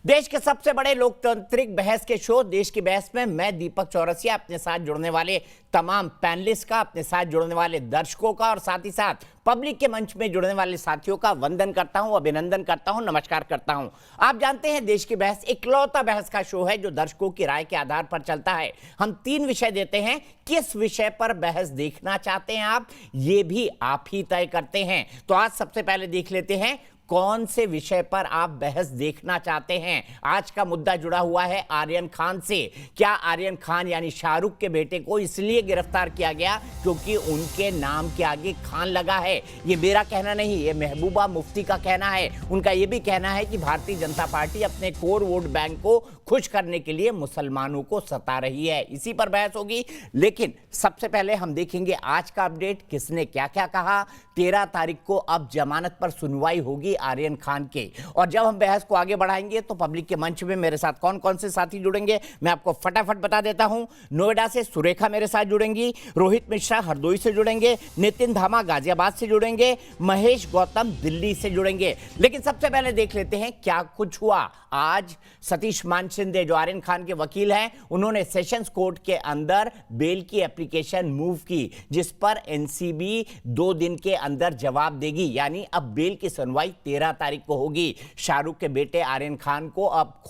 देश के सबसे बड़े लोकतांत्रिक बहस के शो देश की बहस में मैं दीपक चौरसिया अपने साथ जुड़ने वाले तमाम पैनलिस्ट का, अपने साथ जुड़ने वाले दर्शकों का और साथ ही साथ पब्लिक के मंच में जुड़ने वाले साथियों का वंदन करता हूं, अभिनंदन करता हूं, नमस्कार करता हूं। आप जानते हैं देश की बहस इकलौता बहस का शो है जो दर्शकों की राय के आधार पर चलता है। हम 3 विषय देते हैं, किस विषय पर बहस देखना चाहते हैं आप, ये भी आप ही तय करते हैं। तो आज सबसे पहले देख लेते हैं कौन से विषय पर आप बहस देखना चाहते हैं। आज का मुद्दा जुड़ा हुआ है आर्यन खान से। क्या आर्यन खान यानी शाहरुख के बेटे को इसलिए गिरफ्तार किया गया क्योंकि उनके नाम के आगे खान लगा है? ये मेरा कहना नहीं, ये महबूबा मुफ्ती का कहना है। उनका ये भी कहना है कि भारतीय जनता पार्टी अपने कोर वोट बैंक को खुश करने के लिए मुसलमानों को सता रही है। इसी पर बहस होगी, लेकिन सबसे पहले हम देखेंगे आज का अपडेट, किसने क्या क्या कहा। 13 तारीख को अब जमानत पर सुनवाई होगी आर्यन खान के। और जब हम बहस को आगे बढ़ाएंगे तो पब्लिक के मंच में मेरे साथ कौन कौन से साथी जुड़ेंगे मैं आपको फटाफट बता देता हूं। नोएडा से सुरेखा मेरे साथ जुड़ेंगी, रोहित मिश्रा हरदोई से जुड़ेंगे, नितिन धामा गाजियाबाद से जुड़ेंगे, महेश गौतम दिल्ली से जुड़ेंगे। लेकिन सबसे पहले देख लेते हैं क्या कुछ हुआ। आज सतीश मान शिंदे जो आर्यन खान के वकील हैं, उन्होंने सेशंस कोर्ट के अंदर बेल की एप्लीकेशन मूव की, जिस पर एनसीबी 2 दिन के अंदर जवाब देगी। यानी अब बेल की सुनवाई 13 तारीख को होगी। शाहरुख के बेटे आर्यन खान को अब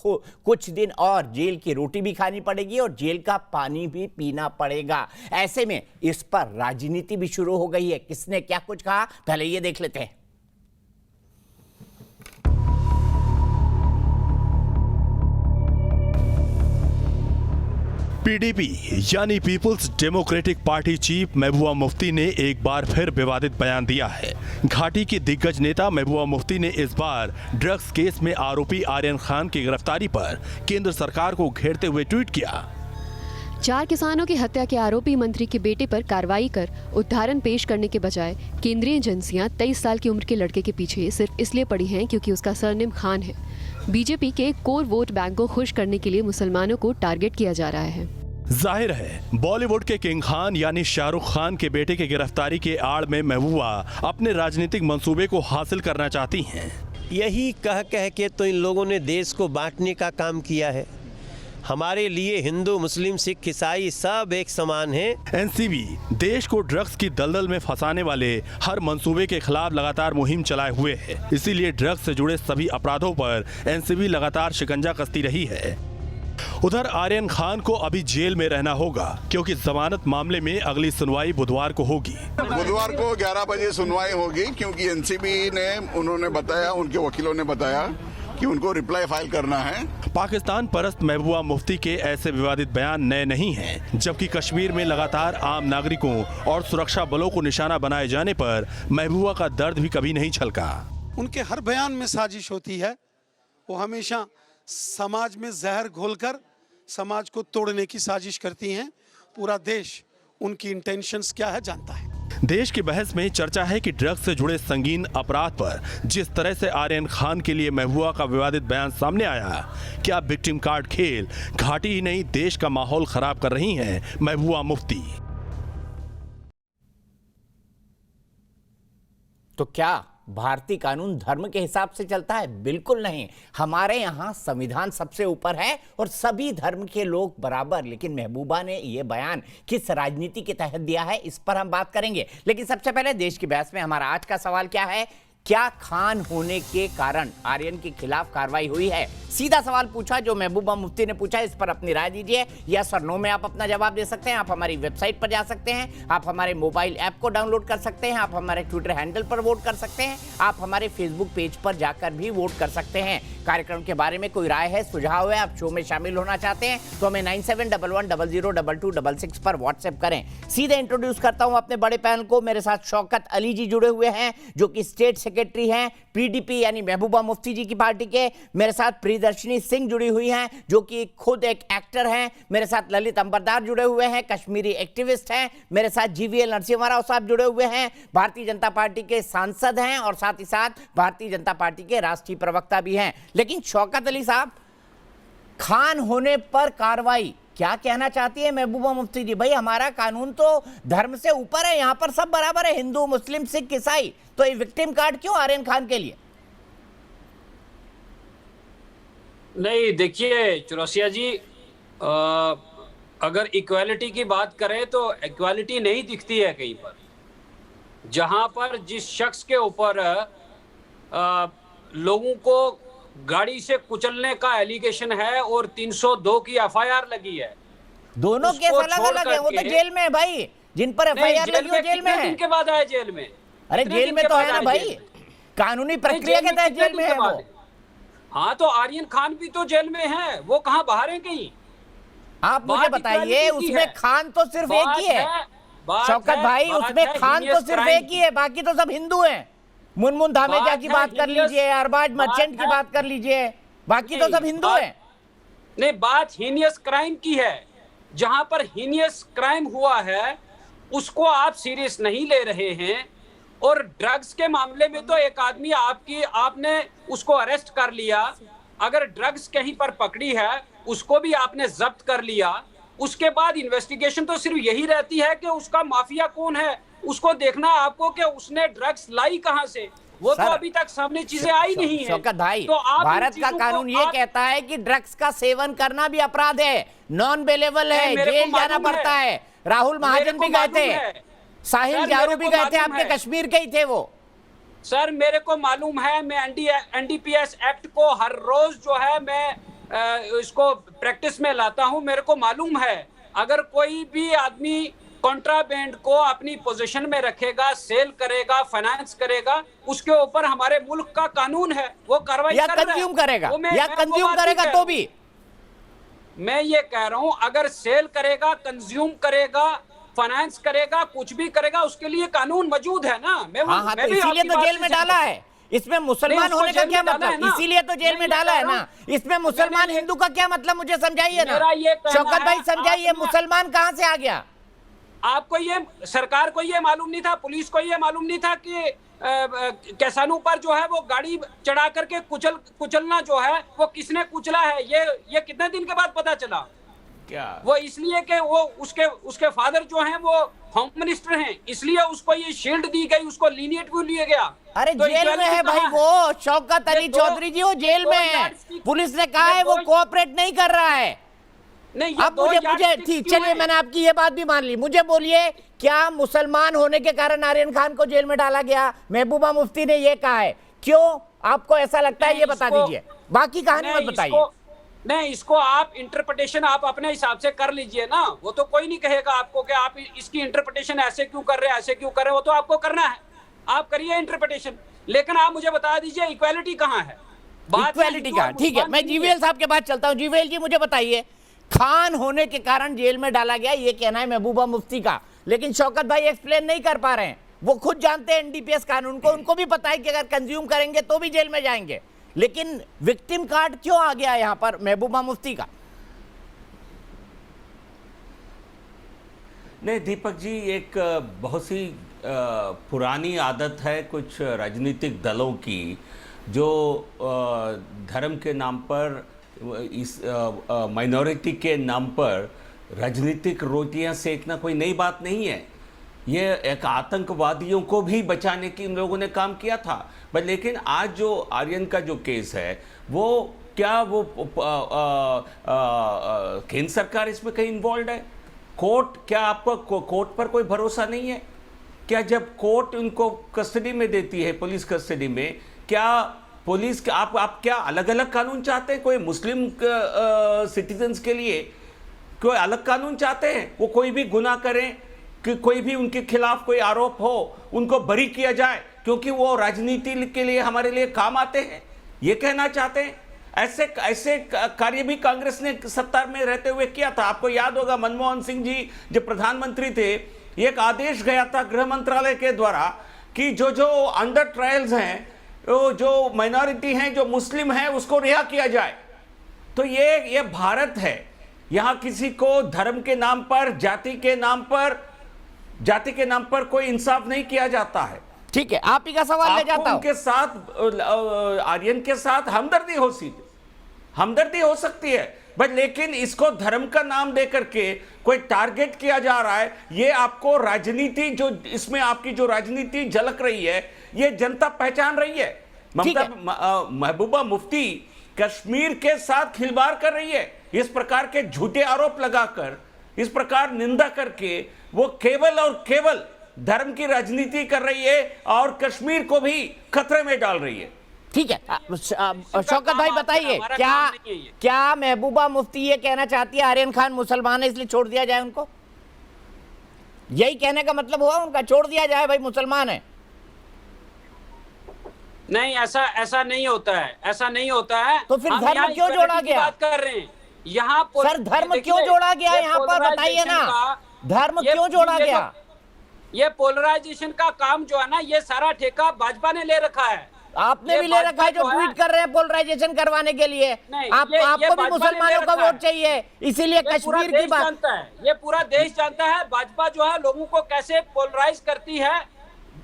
कुछ दिन और जेल की रोटी भी खानी पड़ेगी और जेल का पानी भी पीना पड़ेगा। ऐसे में इस पर राजनीति भी शुरू हो गई है। किसने क्या कुछ कहा, पहले ये देख लेते हैं। पीडीपी यानी people's democratic party chief Mehbooba Mufti ने एक बार फिर विवादित बयान दिया है। घाटी की दिग्गज नेता महबूबा मुफ्ती ने इस बार ड्रग्स केस में आरोपी आर्यन खान की गिरफ्तारी पर केंद्र सरकार को घेरते हुए ट्वीट किया। 4 किसानों की हत्या के आरोपी मंत्री के बेटे पर कार्रवाई कर उदाहरण पेश करने के बजाय केंद्रीय एजेंसियां 23 साल की उम्र के लड़के के पीछे सिर्फ इसलिए पड़ी हैं क्योंकि उसका सरनेम खान है। बीजेपी के कोर वोट बैंक को खुश करने के लिए मुसलमानों को टारगेट किया जा रहा है। जाहिर है बॉलीवुड के किंग खान यानी शाहरुख खान के बेटे की गिरफ्तारी के आड़ में महबूबा अपने राजनीतिक मंसूबे को हासिल करना चाहती हैं। यही कह कह के तो इन लोगों ने देश को बांटने का काम किया है। हमारे लिए हिंदू मुस्लिम सिख ईसाई सब एक समान हैं। एनसीबी देश को ड्रग्स की दलदल में फंसाने वाले हर मंसूबे के खिलाफ लगातार मुहिम चलाए हुए है। इसीलिए ड्रग्स से जुड़े सभी अपराधों पर एनसीबी लगातार शिकंजा कसती रही है। उधर आर्यन खान को अभी जेल में रहना होगा क्योंकि जमानत मामले में अगली सुनवाई बुधवार को होगी। बुधवार को 11 बजे सुनवाई होगी क्योंकि एनसीबी ने उन्होंने बताया, उनके वकीलों ने बताया कि उनको रिप्लाई फाइल करना है। पाकिस्तान परस्त महबूबा मुफ्ती के ऐसे विवादित बयान नए नहीं हैं, जबकि कश्मीर में लगातार आम नागरिकों और सुरक्षा बलों को निशाना बनाए जाने पर महबूबा का दर्द भी कभी नहीं छलका। उनके हर बयान में साजिश होती है। वो हमेशा समाज में जहर घोलकर समाज को तोड़ने की साजिश करती हैं। पूरा देश उनकी इंटेंशंस क्या है जानता है। देश की बहस में चर्चा है कि ड्रग्स से जुड़े संगीन अपराध पर जिस तरह से आर्यन खान के लिए महबूबा का विवादित बयान सामने आया, क्या विक्टिम कार्ड खेल घाटी ही नहीं देश का माहौल खराब कर रही हैं महबूबा मुफ्ती। तो क्या भारतीय कानून धर्म के हिसाब से चलता है? बिल्कुल नहीं। हमारे यहाँ संविधान सबसे ऊपर है और सभी धर्म के लोग बराबर। लेकिन महबूबा ने यह बयान किस राजनीति के तहत दिया है, इस पर हम बात करेंगे। लेकिन सबसे पहले देश की बहस में हमारा आज का सवाल क्या है? क्या खान होने के कारण आर्यन के खिलाफ कार्रवाई हुई है? सीधा सवाल पूछा जो महबूबा मुफ्ती ने पूछा। इस पर अपनी राय दीजिए। यस और नो में आप अपना जवाब दे सकते हैं। आप हमारी वेबसाइट पर जा सकते हैं, आप हमारे मोबाइल ऐप को डाउनलोड कर सकते हैं, आप हमारे ट्विटर हैंडल पर वोट कर सकते हैं, आप हमारे फेसबुक पेज पर जाकर भी वोट कर सकते हैं। कार्यक्रम के बारे में कोई राय है, सुझाव है, आप शो में शामिल होना चाहते हैं तो हमें 9711002266 पर व्हाट्सएप करें। सीधे इंट्रोड्यूस करता हूं अपने बड़े पैनल को। मेरे साथ शौकत अली जी जुड़े हुए हैं जो कि स्टेट सेक्रेटरी हैं पीडीपी यानी महबूबा मुफ्ती जी की पार्टी के। मेरे साथ प्रियदर्शनी सिंह जुड़ी हुई हैं जो कि खुद एक एक्टर हैं। मेरे साथ ललित अंबरदार जुड़े हुए हैं, कश्मीरी एक्टिविस्ट हैं। मेरे साथ जीवीएल नरसिम्हा राव साहब जुड़े हुए हैं, भारतीय जनता पार्टी के सांसद हैं और साथ ही साथ भारतीय जनता पार्टी के राष्ट्रीय प्रवक्ता भी हैं। लेकिन शौकत अली साहब, खान होने पर कार्रवाई, क्या कहना चाहती है महबूबा मुफ्ती जी? भाई हमारा कानून तो धर्म से ऊपर है, यहां पर सब बराबर है, हिंदू मुस्लिम सिख ईसाई, तो ये विक्टिम कार्ड क्यों आर्यन खान के लिए? नहीं, देखिए चौरसिया जी, अगर इक्वालिटी की बात करें तो इक्वालिटी नहीं दिखती है कहीं पर। जहां पर जिस शख्स के ऊपर लोगों को गाड़ी से कुचलने का एलिगेशन है और 302 की एफआईआर लगी है, दोनों केस उसको अलग छोड़ अलग है। वो तो करके- जेल में है भाई, जिन पर एफआईआर लगी वो जेल में कितने है। दिन के बाद आए जेल में? अरे कितने जेल दिन में के तो बाद है ना आए भाई, जेल में? कानूनी नहीं, प्रक्रिया के तहत कितने जेल में दिन है के वो। बाद? हाँ, तो आर्यन खान भी तो जेल में है, वो कहाँ बाहर है कहीं? आप मुझे बात बताइए, इक्वालिटी की उसमें है। खान तो सिर्फ एक ही है शौकत भाई, उसमें खान तो सिर्फ एक ही है, बाकी तो सब हिंदू हैं। मुनमुन धामेजा की बात कर लीजिए, अरबाज मर्चेंट की बात कर लीजिए, बाकी तो सब हिंदू हैं। नहीं, बात हीनियस क्राइम की है। जहां पर हीनियस क्राइम हुआ है उसको आप सीरियस नहीं ले रहे हैं। और ड्रग्स के मामले में तो एक आदमी आपने उसको अरेस्ट कर लिया, अगर ड्रग्स कहीं पर पकड़ी है उसको भी आपने जब्त कर लिया। उसके बाद इन्वेस्टिगेशन तो सिर्फ यही रहती है कि उसका माफिया कौन है, उसको देखना आपको कि उसने ड्रग्स लाई कहां से। वो तो अभी तक सामने चीजें आई नहीं है। शौकत भाई, तो आप भारत का कानून ये कहता है कि ड्रग्स का सेवन करना भी अपराध है, नॉन बेलेबल है, जेल जाना पड़ता है। राहुल महाजन भी गए थे, साहिल जारू भी गए थे, आपके कश्मीर के ही थे वो। सर मेरे को मालूम है, मैं एनडीपीएस एक्ट को हर रोज जो है मैं इसको प्रैक्टिस में लाता हूं। मेरे को मालूम है अगर कोई भी आदमी कॉन्ट्राबैंड को अपनी पोजीशन में रखेगा, सेल करेगा, फाइनेंस करेगा, उसके ऊपर हमारे मुल्क का कानून है, वो कार्रवाई या कर रहा है। कंज्यूम करेगा, वो या कंज्यूम करेगा तो भी। मैं ये कह रहा हूं अगर सेल करेगा, कंज्यूम करेगा, फाइनेंस करेगा, कुछ भी करेगा, उसके लिए कानून मौजूद है ना। हाँ, तो इसीलिए तो जेल में डाला है। इसमें मुसलमान होने का क्या मतलब? इसीलिए तो जेल में डाला है ना। इसमें मुसलमान हिंदू का क्या मतलब, मुझे समझाइए ना शौकत भाई, समझाइए मुसलमान कहां से आ गया? आपको ये, सरकार को ये मालूम नहीं था, पुलिस को ये मालूम नहीं था कि किसानों पर जो है वो गाड़ी चढ़ा करके कुचलना जो है वो किसने कुचला है? ये कितने दिन के बाद पता चला? क्या वो इसलिए कि वो उसके फादर जो हैं वो होम मिनिस्टर हैं, इसलिए उसको ये शील्ड दी गई, उसको लीनिएट भी लिया गया। अरे तो जेल में है भाई वो, शौकत अली चौधरी जी वो जेल में है। पुलिस ने कहा है वो कोऑपरेट नहीं कर रहा है। नहीं, अब मुझे ठीक, चलिए मैंने आपकी ये बात भी मान ली। मुझे बोलिए, क्या मुसलमान होने के कारण आर्यन खान को जेल में डाला गया? महबूबा मुफ्ती ने ये कहा है, क्यों आपको ऐसा लगता है? ये बता दीजिए, बाकी कहानी मत बताइए। नहीं, इसको आप इंटरप्रिटेशन आप अपने हिसाब से कर लीजिए ना। वो तो कोई नहीं कहेगा आपको कि आप इसकी इंटरप्रिटेशन ऐसे क्यों कर रहे हैं, ऐसे क्यों कर रहे हैं। वो तो आपको करना है, आप करिए इंटरप्रिटेशन। लेकिन आप मुझे बता दीजिए इक्वालिटी कहाँ है? इक्वालिटी का ठीक है, मैं जीवीएल साहब के पास चलता हूँ। जीवीएल जी मुझे बताइए, खान होने के कारण जेल में डाला गया, ये कहना है महबूबा मुफ्ती का, लेकिन शौकत भाई एक्सप्लेन नहीं कर पा रहे हैं। वो खुद जानते हैं एनडीपीएस कानून को, उनको भी पता है कि अगर कंज्यूम करेंगे तो भी जेल में जाएंगे, लेकिन विक्टिम कार्ड क्यों आ गया यहां पर महबूबा मुफ्ती का? नहीं दीपक जी, एक बहुत सी पुरानी आदत है कुछ राजनीतिक दलों की, जो धर्म के नाम पर, इस माइनॉरिटी के नाम पर राजनीतिक रोटियां सेकना कोई नई बात नहीं है। ये एक आतंकवादियों को भी बचाने की इन लोगों ने काम किया था। बट लेकिन आज जो आर्यन का जो केस है, वो क्या वो केंद्र सरकार इसमें कहीं इन्वॉल्व है? कोर्ट, क्या आपको कोर्ट पर कोई भरोसा नहीं है क्या? जब कोर्ट उनको कस्टडी में देती है, पुलिस कस्टडी में, क्या पुलिस, आप क्या अलग अलग कानून चाहते हैं? कोई मुस्लिम सिटीजन्स के लिए कोई अलग कानून चाहते हैं? वो कोई भी गुनाह करें, कि कोई भी उनके खिलाफ कोई आरोप हो, उनको बरी किया जाए क्योंकि वो राजनीति के लिए हमारे लिए काम आते हैं, ये कहना चाहते हैं? ऐसे कार्य भी कांग्रेस ने सत्ता में रहते हुए किया था। आपको याद होगा, मनमोहन सिंह जी जब प्रधानमंत्री थे, एक आदेश गया था गृह मंत्रालय के द्वारा कि जो अंडर ट्रायल्स हैं, जो माइनॉरिटी हैं, जो मुस्लिम हैं, उसको रिहा किया जाए। तो ये भारत है, यहाँ किसी को धर्म के नाम पर, जाति के नाम पर कोई इंसाफ नहीं किया जाता है। ठीक है, आप ही का सवाल ले जाता हूं। उनके साथ, आर्यन के साथ हमदर्दी हो सकती है, बट लेकिन इसको धर्म का नाम देकर के कोई टारगेट किया जा रहा है। ये आपको राजनीति, जो इसमें आपकी जो राजनीति झलक रही है, ये जनता पहचान रही है। महबूबा मुफ्ती कश्मीर के साथ खिलवाड़ कर रही है। इस प्रकार के झूठे आरोप लगाकर, इस प्रकार निंदा करके वो केवल और केवल धर्म की राजनीति कर रही है और कश्मीर को भी खतरे में डाल रही है। ठीक है, शौकत भाई बताइए, क्या महबूबा मुफ्ती ये कहना चाहती है आर्यन खान मुसलमान है इसलिए छोड़ दिया जाए उनको? यही कहने का मतलब हुआ उनका, छोड़ दिया जाए भाई मुसलमान है? नहीं, ऐसा नहीं होता है, ऐसा नहीं होता है। तो फिर धर्म क्यों जोड़ा गया? बात कर रहे हैं यहाँ सर, धर्म क्यों जोड़ा गया यहाँ पर, बताइए ना, धर्म क्यों जोड़ा गया? ये पोलराइजेशन का काम जो है ना, ये सारा ठेका भाजपा ने ले रखा है। आपने भी ले रखा है, जो ट्वीट कर रहे हैं पोलराइजेशन करवाने के लिए। आपको भी मुसलमानों का वोट चाहिए, इसीलिए कश्मीर की बात जानता है, ये पूरा देश जानता है भाजपा जो है लोगों को कैसे पोलराइज करती है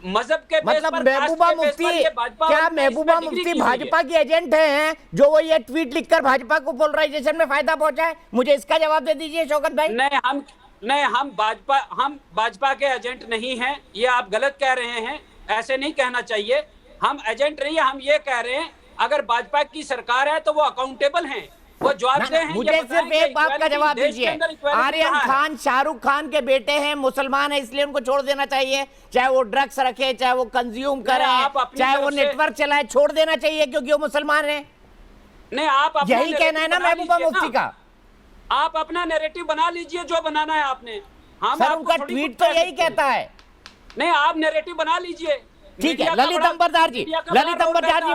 मजहब के मतलब महबूबा मुफ्ती, क्या महबूबा मुफ्ती भाजपा की एजेंट हैं जो वो ये ट्वीट लिखकर भाजपा को पोलराइजेशन में फायदा पहुंचाए? मुझे इसका जवाब दे दीजिए शौकत भाई। नहीं, हम भाजपा के एजेंट नहीं हैं, ये आप गलत कह रहे हैं, ऐसे नहीं कहना चाहिए। हम एजेंट नहीं है, हम ये कह रहे हैं अगर भाजपा की सरकार है तो वो अकाउंटेबल हैं, वो जवाबदेह हैं। मुझे सिर्फ एक बात का जवाब दीजिए, आर्यन खान शाहरुख खान के बेटे हैं, मुसलमान है, इसलिए उनको छोड़ देना चाहिए? चाहे वो ड्रग्स रखे, चाहे वो कंज्यूम करें, चाहे वो नेटवर्क चलाए, छोड़ देना चाहिए क्योंकि वो मुसलमान है? नहीं, आप यही कहना है ना महबूबा मुफ्ती का? आप अपना नैरेटिव बना लीजिए जो बनाना है आपने। सर, उनका ट्वीट तो यही कहता है। नहीं, आप नैरेटिव बना लीजिए। ठीक है, ललित अंबरदार जी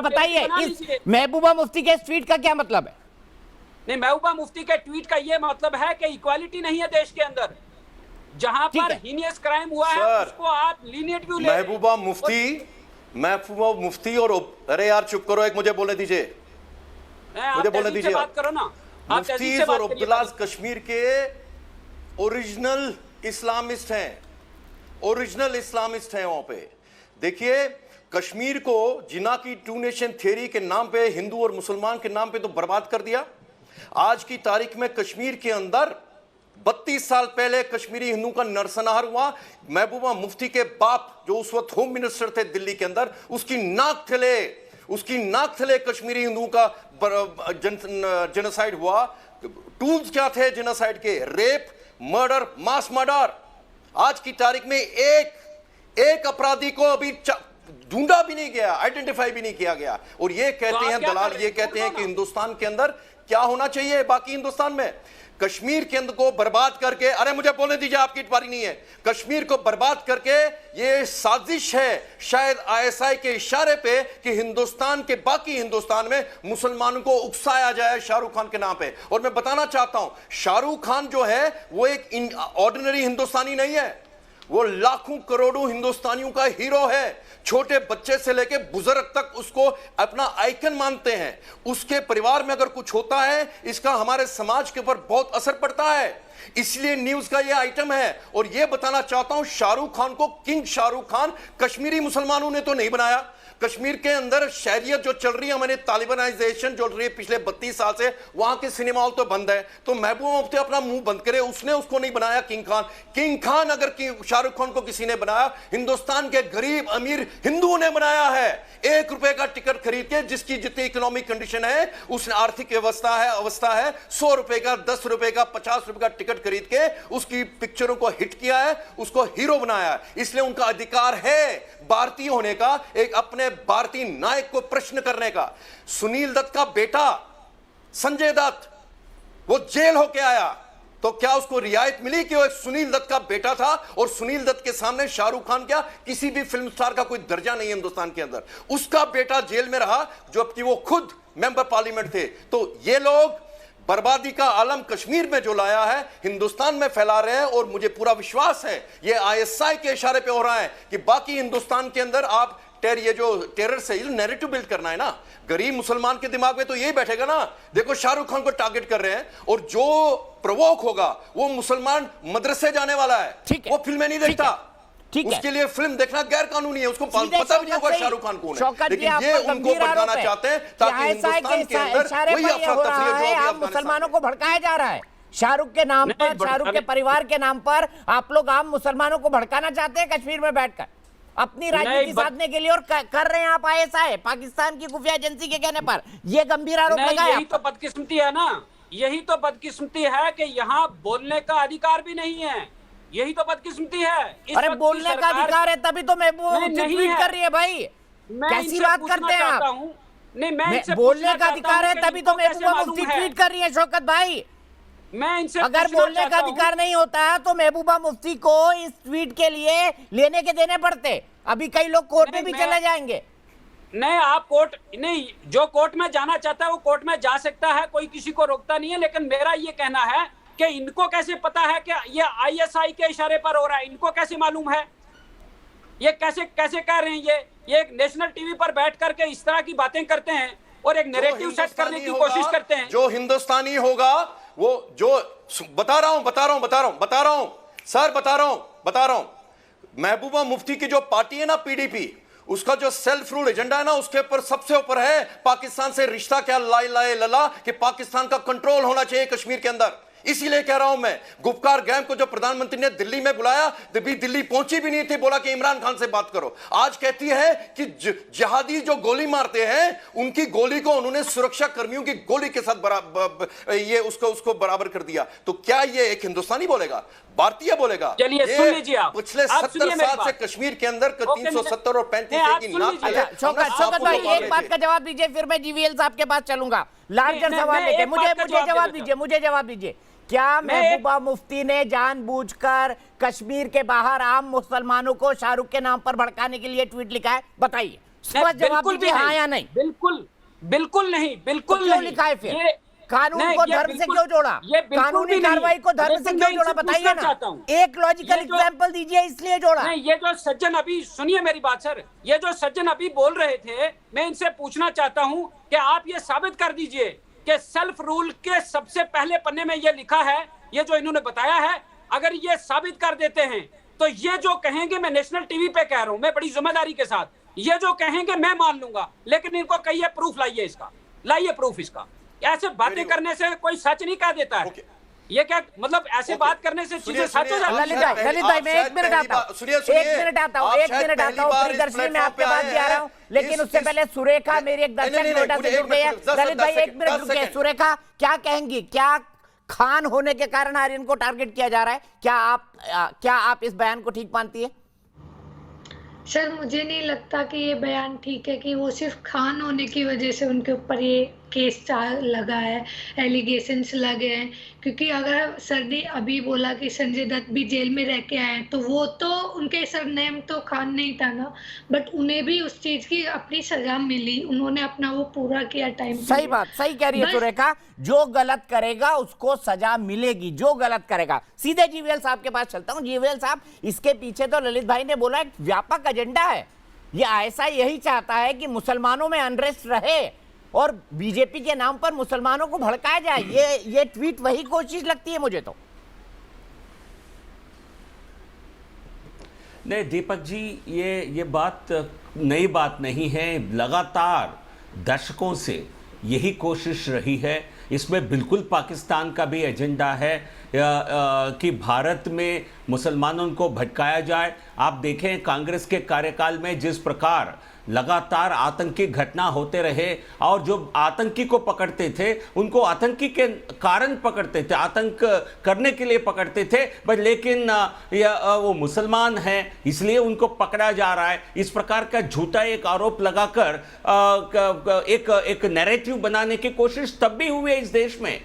बताइए, इस महबूबा मुफ्ती के ट्वीट का क्या मतलब है? नहीं, महबूबा मुफ्ती के ट्वीट का ये मतलब है कि इक्वालिटी नहीं है देश के अंदर। जहां पर हीनियस क्राइम हुआ है उसको आप लीनियट व्यू ले। महबूबा मुफ्ती और अरे यार चुप करो, एक मुझे बोलने दीजिए, मुझे बोलने दीजिए। बात करो ना। मुफ्ती और अब्दुल्लाह कश्मीर के ओरिजिनल इस्लामिस्ट हैं, ओरिजिनल इस्लामिस्ट हैं। वहां पे देखिए, कश्मीर को जिना की टू नेशन थ्योरी के नाम पे, हिंदू और मुसलमान के नाम पे तो बर्बाद कर दिया। आज की तारीख में कश्मीर के अंदर 32 साल पहले कश्मीरी हिंदू का नरसंहार हुआ। महबूबा मुफ्ती के बाप जो उस वक्त होम मिनिस्टर थे दिल्ली के अंदर, उसकी नाक थले कश्मीरी हिंदुओं का जेनोसाइड हुआ। टूल्स क्या थे जेनोसाइड के? Rape, murder, mass murder. आज की तारीख में एक अपराधी को अभी ढूंढा भी नहीं गया, आइडेंटिफाई भी नहीं किया गया। और ये कहते हैं दलाल, ये कहते हैं कि हिंदुस्तान के अंदर क्या होना चाहिए बाकी हिंदुस्तान में? कश्मीर के अंदर को बर्बाद करके, अरे मुझे बोलने दीजिए, आपकी बारी नहीं है। कश्मीर को बर्बाद करके ये साजिश है शायद आईएसआई के इशारे पे कि हिंदुस्तान के, बाकी हिंदुस्तान में मुसलमानों को उकसाया जाए शाहरुख खान के नाम पे। और मैं बताना चाहता हूं, शाहरुख खान जो है वो एक ऑर्डिनरी हिंदुस्तानी नहीं है, वो लाखों करोड़ों हिंदुस्तानियों का हीरो है। छोटे बच्चे से लेकर बुजुर्ग तक उसको अपना आइकन मानते हैं। उसके परिवार में अगर कुछ होता है, इसका हमारे समाज के ऊपर बहुत असर पड़ता है। इसलिए न्यूज का ये आइटम है। और ये बताना चाहता हूं, शाहरुख खान को किंग शाहरुख खान कश्मीरी मुसलमानों ने तो नहीं बनाया। कश्मीर के अंदर शहरियत जो चल रही है, हमारे तालिबानाइजेशन जो रही है पिछले 32 साल से, वहां के सिनेमा हॉल तो बंद है। तो महबूबा मुफ्ती अपना मुंह बंद करे, उसने उसको नहीं बनाया किंग खान। किंग खान अगर शाहरुख खान को किसी ने बनाया, हिंदुस्तान के गरीब अमीर हिंदुओं ने बनाया है। 1 रुपए का टिकट खरीद के, जिसकी जितनी इकोनॉमिक कंडीशन है, उसने आर्थिक अवस्था है 100 रुपए का, 10 रुपए का, 50 रुपए का टिकट खरीद के उसकी पिक्चरों को हिट किया है, उसको हीरो बनाया है। इसलिए उनका अधिकार है भारतीय होने का, एक अपने भारतीय नायक को प्रश्न करने का। सुनील दत्त का बेटा संजय दत्त, वो जेल होके आया, तो क्या उसको रियायत मिली कि वो एक सुनील दत्त का बेटा था? और सुनील दत्त के सामने शाहरुख खान क्या, किसी भी फिल्म स्टार का कोई दर्जा नहीं है हिंदुस्तान के अंदर। उसका बेटा जेल में रहा, जबकि वो खुद मेंबर पार्लियामेंट थे। तो ये लोग बर्बादी का आलम कश्मीर में जो लाया है, हिंदुस्तान में फैला रहे हैं। और मुझे पूरा विश्वास है ये आईएसआई के इशारे पे हो रहा है कि बाकी हिंदुस्तान के अंदर आप ये जो टेरर से नैरेटिव बिल्ड करना है ना, गरीब मुसलमान के दिमाग में तो यही बैठेगा ना, देखो शाहरुख खान को टारगेट कर रहे हैं, और जो प्रोवोक होगा वो मुसलमान मदरसे जाने वाला है, वो फिल्में नहीं देखता, उसके लिए फिल्म देखना गैर कानूनी है, उसको पता भी नहीं होगा शाहरुख खान कौन है। लेकिन ये उनको भड़काना चाहते हैं ताकि हिंदुस्तान के अंदर वही अफरा-तफरी मुसलमानों को भड़काया जा रहा है। शाहरुख के नाम पर, शाहरुख के परिवार के नाम पर आप लोग आम मुसलमानों को भड़काना चाहते हैं कश्मीर में बैठकर। अपनी राजनीति साधने के लिए, और कर रहे हैं आप ISI, पाकिस्तान की खुफिया एजेंसी के कहने पर। ये गंभीर आरोप लगाया। यही तो बदकिस्मती है ना, यही तो बदकिस्मती है कि यहाँ बोलने का अधिकार भी नहीं है। यही तो बदकिस्मती है। अरे बोलने का अधिकार है तभी तो महबूबा मुफ्ती ट्वीट कर रही है भाई। कैसी बात करते हैं आप? नहीं, मैं बोलने का अधिकार है तभी तो महबूबा मुफ्ती ट्वीट कर रही है शौकत भाई। मैं इनसे अगर बोलने का अधिकार नहीं होता तो महबूबा मुफ्ती को इस ट्वीट के लिए लेने के देने पड़ते। अभी कई लोग कोर्ट में भी चले जाएंगे। नहीं, आप कोर्ट नहीं, जो कोर्ट में जाना चाहता है वो कोर्ट में जा सकता है, कोई किसी को रोकता नहीं है। लेकिन मेरा ये कहना है कि इनको कैसे पता है कि ये ISI के इशारे पर हो रहा है? इनको कैसे मालूम है? ये कैसे कह रहे हैं? ये एक नेशनल टीवी पर बैठ करके इस तरह की बातें करते हैं और एक नैरेटिव सेट करने की कोशिश करते हैं। जो हिंदुस्तानी होगा वो, जो बता रहा हूं सर, बता रहा हूं महबूबा मुफ्ती की जो पार्टी है ना, PDP, उसका जो सेल्फ रूल एजेंडा है ना, उसके ऊपर सबसे ऊपर है पाकिस्तान से रिश्ता क्या लाए लला कि पाकिस्तान का कंट्रोल होना चाहिए कश्मीर के अंदर। इसीलिए कह रहा हूं मैं, गुफ्कार गैम को जो प्रधानमंत्री ने दिल्ली में बुलाया, दिल्ली पहुंची भी नहीं थी, बोला कि इमरान खान से बात करो। आज कहती है कि जिहादी जो गोली मारते हैं उनकी गोली को उन्होंने सुरक्षा कर्मियों की गोली के साथ ये उसको बराबर कर दिया। तो क्या ये एक हिंदुस्तानी बोलेगा, भारतीय बोलेगा? चलिए सुन लीजिए आप। पिछले 70 साल से कश्मीर के अंदर 370 और 35 की नाप है। शौकत भाई एक बात का जवाब दीजिए, फिर मैं GVL साहब के पास चलूंगा लार्जर सवाल लेके। मुझे जवाब दीजिए, क्या महबूबा मुफ्ती ने जानबूझकर कश्मीर के बाहर आम मुसलमानों को शाहरुख के नाम पर भड़काने के लिए ट्वीट लिखा है? बताइए, जवाब दीजिए, हाँ या नहीं। बिल्कुल नहीं। क्यों लिखा है फिर? कानून को धर्म से क्यों जोड़ा? कानूनी कार्रवाई को धर्म से क्यों जोड़ा? बताइए ना, एक लॉजिकल एग्जांपल दीजिए इसलिए जोड़ा। नहीं, ये जो सज्जन अभी, सुनिए मेरी बात सर, ये जो सज्जन अभी बोल रहे थे, मैं इनसे पूछना चाहता हूं कि आप ये साबित कर दीजिए कि सेल्फ रूल के सबसे पहले पन्ने में ये लिखा है, ये जो इन्होंने बताया है, अगर ये साबित कर देते हैं तो ये जो कहेंगे, मैं नेशनल टीवी पे कह रहा हूं, मैं बड़ी जिम्मेदारी के साथ, ये जो कहेंगे मैं मान लूंगा। लेकिन इनको कहिए प्रूफ लाइए इसका, लाइए प्रूफ इसका। ऐसे बातें करने से कोई सच नहीं कह देता है। ये क्या मतलब, ऐसे बात करने से चीजें सच हो जाती है? ललित भाई मैं एक मिनट आता हूँ, प्रियदर्शनी मैं आपके पास भी आ रहा हूँ, लेकिन उससे पहले सुरेखा मेरी एक दर्शक नोएडा से जुड़ गई है। ललित भाई एक मिनट रुकिए। सुरेखा क्या कहेंगी, क्या खान होने के कारण आर्यन को टारगेट किया जा रहा है? क्या आप इस बयान को ठीक मानती है? सर मुझे नहीं लगता कि ये बयान ठीक है कि वो सिर्फ खान होने की वजह से उनके ऊपर ये केस लगा है, एलिगेशंस लगे हैं। क्योंकि अगर सर ने अभी बोला कि संजय दत्त भी जेल में रह के आए, तो वो तो उनके सरनेम तो खान नहीं था ना, बट उन्हें भी उस चीज की अपनी सजा मिली, उन्होंने अपना वो पूरा किया टाइम। सही बात, सही कह रही है सुरेखा, जो गलत करेगा उसको सजा मिलेगी, जो गलत करेगा। सीधे GVL साहब के पास चलता हूँ। GVL साहब, इसके पीछे तो ललित भाई ने बोला एक व्यापक एजेंडा है। ये ISI यही चाहता है कि मुसलमानों में अनरेस्ट रहे और बीजेपी के नाम पर मुसलमानों को भड़काया जाए। ये ट्वीट वही कोशिश लगती है मुझे तो। नहीं दीपक जी, ये बात नई बात नहीं है, लगातार दशकों से यही कोशिश रही है। इसमें बिल्कुल पाकिस्तान का भी एजेंडा है कि भारत में मुसलमानों को भटकाया जाए। आप देखें कांग्रेस के कार्यकाल में जिस प्रकार लगातार आतंकी घटना होते रहे, और जो आतंकी को पकड़ते थे उनको आतंकी के कारण पकड़ते थे, आतंक करने के लिए पकड़ते थे, बट लेकिन वो मुसलमान हैं इसलिए उनको पकड़ा जा रहा है। इस प्रकार का झूठा एक आरोप लगाकर एक नैरेटिव बनाने की कोशिश तब भी हुई है इस देश में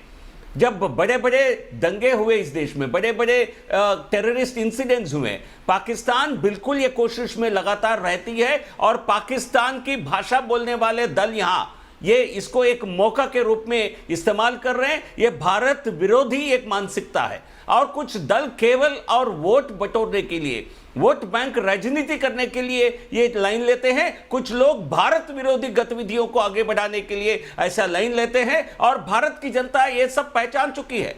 जब बड़े बड़े दंगे हुए इस देश में, बड़े बड़े टेररिस्ट इंसिडेंट्स हुए। पाकिस्तान बिल्कुल ये कोशिश में लगातार रहती है और पाकिस्तान की भाषा बोलने वाले दल यहाँ ये इसको एक मौका के रूप में इस्तेमाल कर रहे हैं। ये भारत विरोधी एक मानसिकता है और कुछ दल केवल और वोट बटोरने के लिए, वोट बैंक राजनीति करने के लिए ये लाइन लेते हैं। कुछ लोग भारत विरोधी गतिविधियों को आगे बढ़ाने के लिए ऐसा लाइन लेते हैं और भारत की जनता ये सब पहचान चुकी है।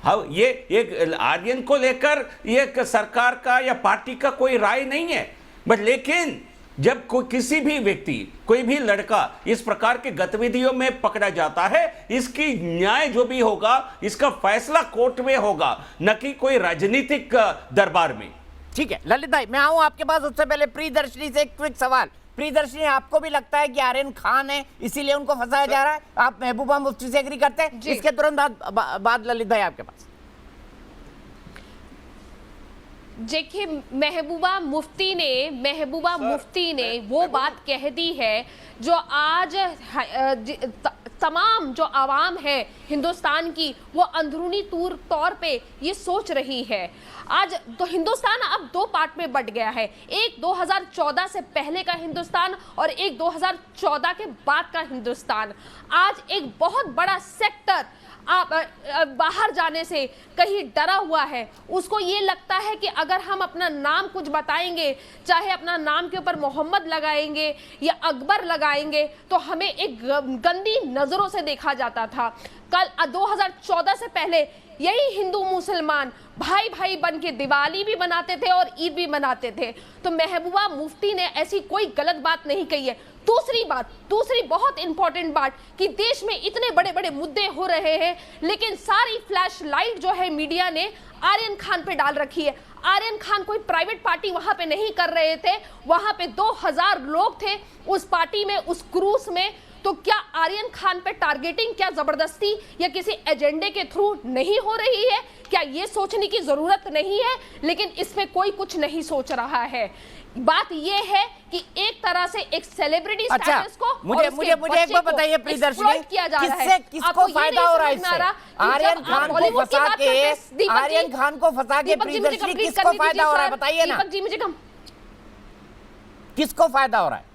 हाँ, ये एक आर्यन को लेकर ये सरकार का या पार्टी का कोई राय नहीं है, बट लेकिन जब कोई किसी भी व्यक्ति, कोई भी लड़का इस प्रकार के गतिविधियों में पकड़ा जाता है, इसकी न्याय जो भी होगा, इसका फैसला कोर्ट में होगा, न कि कोई राजनीतिक दरबार में। ठीक है ललित भाई, मैं आऊं आपके पास, उससे पहले प्रियदर्शनी से एक क्विक सवाल। प्रियदर्शनी, आपको भी लगता है कि आर्यन खान है इसीलिए उनको फंसाया जा रहा है? आप महबूबा मुफ्ती से एग्री करते हैं? इसके तुरंत बाद ललित भाई आपके पास। देखिए, महबूबा मुफ्ती ने वो बात कह दी है जो आज तमाम जो आवाम है हिंदुस्तान की, वो अंदरूनी तौर पे ये सोच रही है। आज तो हिंदुस्तान अब दो पार्ट में बट गया है, एक 2014 से पहले का हिंदुस्तान और एक 2014 के बाद का हिंदुस्तान। आज एक बहुत बड़ा सेक्टर आप बाहर जाने से कहीं डरा हुआ है। उसको ये लगता है कि अगर हम अपना नाम कुछ बताएंगे, चाहे अपना नाम के ऊपर मोहम्मद लगाएंगे या अकबर लगाएंगे, तो हमें एक गंदी नज़रों से देखा जाता था। कल 2014 से पहले यही हिंदू मुसलमान भाई भाई बन के दिवाली भी मनाते थे और ईद भी मनाते थे। तो महबूबा मुफ्ती ने ऐसी कोई गलत बात नहीं कही है। दूसरी बहुत इंपॉर्टेंट बात कि देश में इतने बड़े बड़े मुद्दे हो रहे हैं, लेकिन सारी फ्लैश लाइट जो है मीडिया ने आर्यन खान पे डाल रखी है। आर्यन खान कोई प्राइवेट पार्टी वहां पे नहीं कर रहे थे, वहां पे 2000 लोग थे उस पार्टी में, उस क्रूज में। तो क्या आर्यन खान पे टारगेटिंग क्या जबरदस्ती या किसी एजेंडे के थ्रू नहीं हो रही है? क्या ये सोचने की जरूरत नहीं है? लेकिन इसमें कोई कुछ नहीं सोच रहा है। बात ये है कि एक तरह से एक सेलिब्रिटी स्टेटस को मुझे एक बार बताइए प्रियदर्शनी, किसको फायदा हो रहा है इससे? आर्यन खान को फंसा के प्रियदर्शनी किसको फायदा हो रहा है बताइए ना। दीपक जी मुझे किसको फायदा हो रहा है?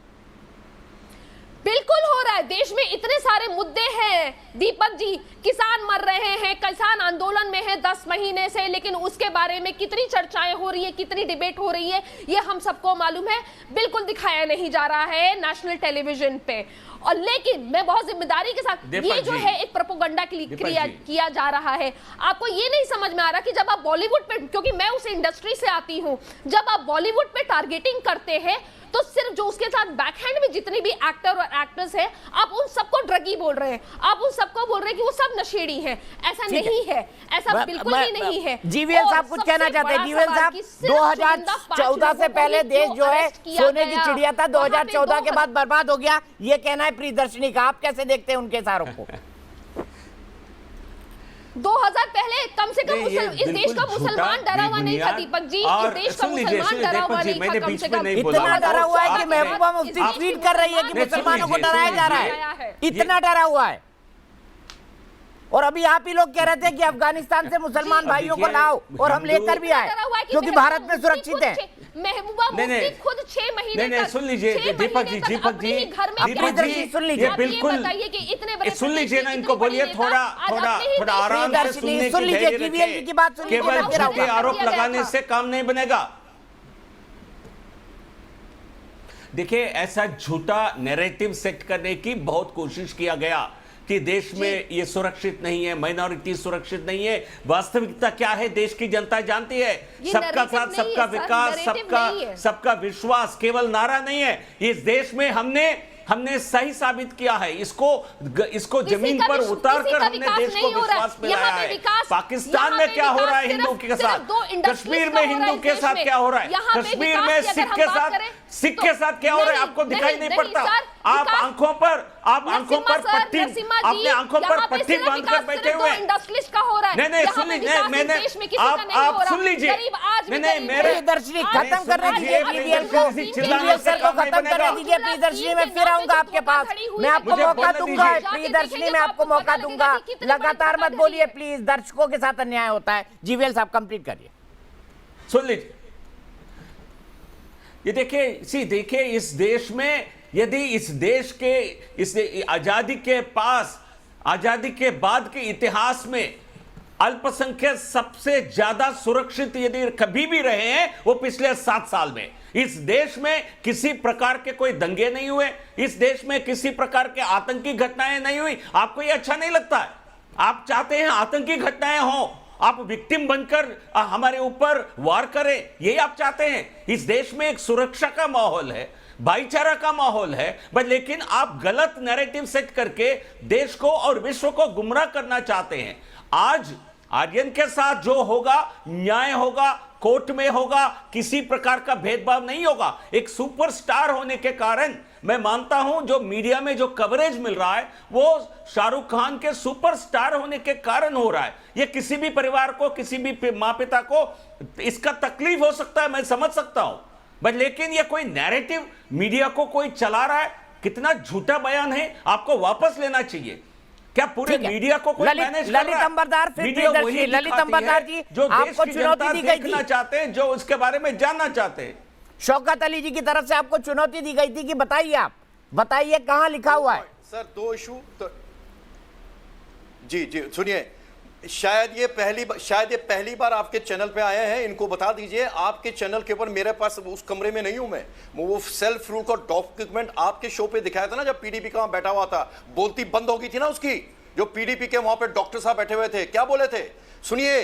बिल्कुल हो रहा है। देश में इतने सारे मुद्दे हैं दीपक जी, किसान मर रहे हैं, किसान आंदोलन में है 10 महीने से, लेकिन उसके बारे में कितनी चर्चाएं हो रही है, कितनी डिबेट हो रही है, ये हम सबको मालूम है। बिल्कुल दिखाया नहीं जा रहा है नेशनल टेलीविजन पे। और लेकिन मैं बहुत जिम्मेदारी के साथ, ये जो है एक प्रोपेगेंडा के लिए किया जा रहा है। आपको ये नहीं समझ में आ रहा कि जब आप बॉलीवुड पे, क्योंकि मैं उस इंडस्ट्री से आती हूँ, जब आप बॉलीवुड पे टारगेटिंग करते हैं तो सिर्फ जो उसके साथ बैकहैंड में जितनी भी एक्टर और एक्ट्रेस है, आप उन सबको ड्रगी बोल रहे हैं, आप उन सबको बोल रहे हैं कि वो सब नशेड़ी हैं। ऐसा नहीं है, ऐसा बिल्कुल भी नहीं है। जीवीएल साहब कुछ कहना चाहते हैं? जीवीएल साहब, 2014 से पहले देश जो है सोने की चिड़िया था, 2014 के बाद बर्बाद हो गया, ये कहना है प्रियदर्शनी का। आप कैसे देखते हैं उनके इशारों को? 2000 पहले कम से कम इस देश का मुसलमान डरा हुआ नहीं था दीपक जी। इस देश का मुसलमान डरा हुआ नहीं था कम से कम। इतना डरा हुआ है कि महबूबा मुफ्ती ट्वीट कर रही है कि मुसलमानों को डराया जा रहा है, इतना डरा हुआ है। और अभी आप ही लोग कह रहे थे कि अफगानिस्तान से मुसलमान भाइयों को लाओ और हम लेकर भी आए क्योंकि भारत में सुरक्षित है। महबूबा मुफ्ती खुद 6 महीने सुन लीजिए दीपक जी, सुन लीजिए, बिल्कुल सुन लीजिए ना, इनको बोलिए थोड़ा आराम से सुन लीजिए। जीवीएल की बात सुन लीजिए। केवल झूठे आरोप लगाने से काम नहीं बनेगा। देखिए, ऐसा झूठा नैरेटिव सेट करने की बहुत कोशिश किया गया कि देश में ये सुरक्षित नहीं है, माइनॉरिटी सुरक्षित नहीं है। वास्तविकता क्या है देश की जनता जानती है। सबका साथ, सबका विकास, सबका विश्वास केवल नारा नहीं है। इस देश में हमने सही साबित किया है। इसको जमीन पर उतारकर हमने देश को विश्वास में लाया है। पाकिस्तान में क्या हो रहा है हिंदू के साथ, कश्मीर में हिंदू के साथ क्या हो रहा है, कश्मीर में सिख के साथ क्या हो रहा है, आपको दिखाई नहीं पड़ता। आप आंखों पर पट्टी, अपने आंखों पर पट्टी बांधकर बैठे हुए हैं। नहीं सुन लीजिए, आप सुन लीजिए, नहीं मेरे प्रियदर्शनी खत्म करने दीजिए, खत्म करने दीजिए। प्रियदर्शनी में फिर आऊंगा आपके पास, मैं आपको मौका दूंगा। प्रियदर्शनी में आपको मौका दूंगा, लगातार मत बोलिए प्लीज, दर्शकों के साथ अन्याय होता है। जीवीएल साहब कंप्लीट करिए। सुन लीजिए, ये देखिए इस देश में, यदि इस देश के इस आजादी के बाद के इतिहास में अल्पसंख्यक सबसे ज्यादा सुरक्षित यदि कभी भी रहे हैं, वो पिछले 7 साल में। इस देश में किसी प्रकार के कोई दंगे नहीं हुए, इस देश में किसी प्रकार के आतंकी घटनाएं नहीं हुई। आपको ये अच्छा नहीं लगता है? आप चाहते हैं आतंकी घटनाएं हों, आप विक्टिम बनकर हमारे ऊपर वार करें, यही आप चाहते हैं? इस देश में एक सुरक्षा का माहौल है, भाईचारा का माहौल है, बट लेकिन आप गलत नैरेटिव सेट करके देश को और विश्व को गुमराह करना चाहते हैं। आज आर्यन के साथ जो होगा न्याय होगा, कोर्ट में होगा, किसी प्रकार का भेदभाव नहीं होगा। एक सुपरस्टार होने के कारण मैं मानता हूं जो मीडिया में जो कवरेज मिल रहा है वो शाहरुख खान के सुपरस्टार होने के कारण हो रहा है। ये किसी भी परिवार को, किसी भी माँ पिता को इसका तकलीफ हो सकता है, मैं समझ सकता हूं, बट लेकिन ये कोई नैरेटिव मीडिया को कोई चला रहा है, कितना झूठा बयान है, आपको वापस लेना चाहिए। क्या पूरे मीडिया को कोई मैनेज ललित अंबरदार, ललित अंबरदार जी, जो आपको देश की चुनौती जनता दी गई देखना थी, चाहते हैं, जो उसके बारे में जानना चाहते हैं। शौकत अली जी की तरफ से आपको चुनौती दी गई थी कि बताइए, आप बताइए कहां लिखा हुआ है। सर 2 इशू तो जी सुनिए, शायद ये पहली बार आपके चैनल पे आए हैं, इनको बता दीजिए आपके चैनल के ऊपर, मेरे पास उस कमरे में नहीं हूं मैं, वो सेल्फ रूल का डॉक्यूमेंट आपके शो पे दिखाया था ना, जब पीडीपी का वहां बैठा हुआ था, बोलती बंद हो गई थी ना उसकी, जो पीडीपी के वहां पे डॉक्टर साहब बैठे हुए थे, क्या बोले थे सुनिए।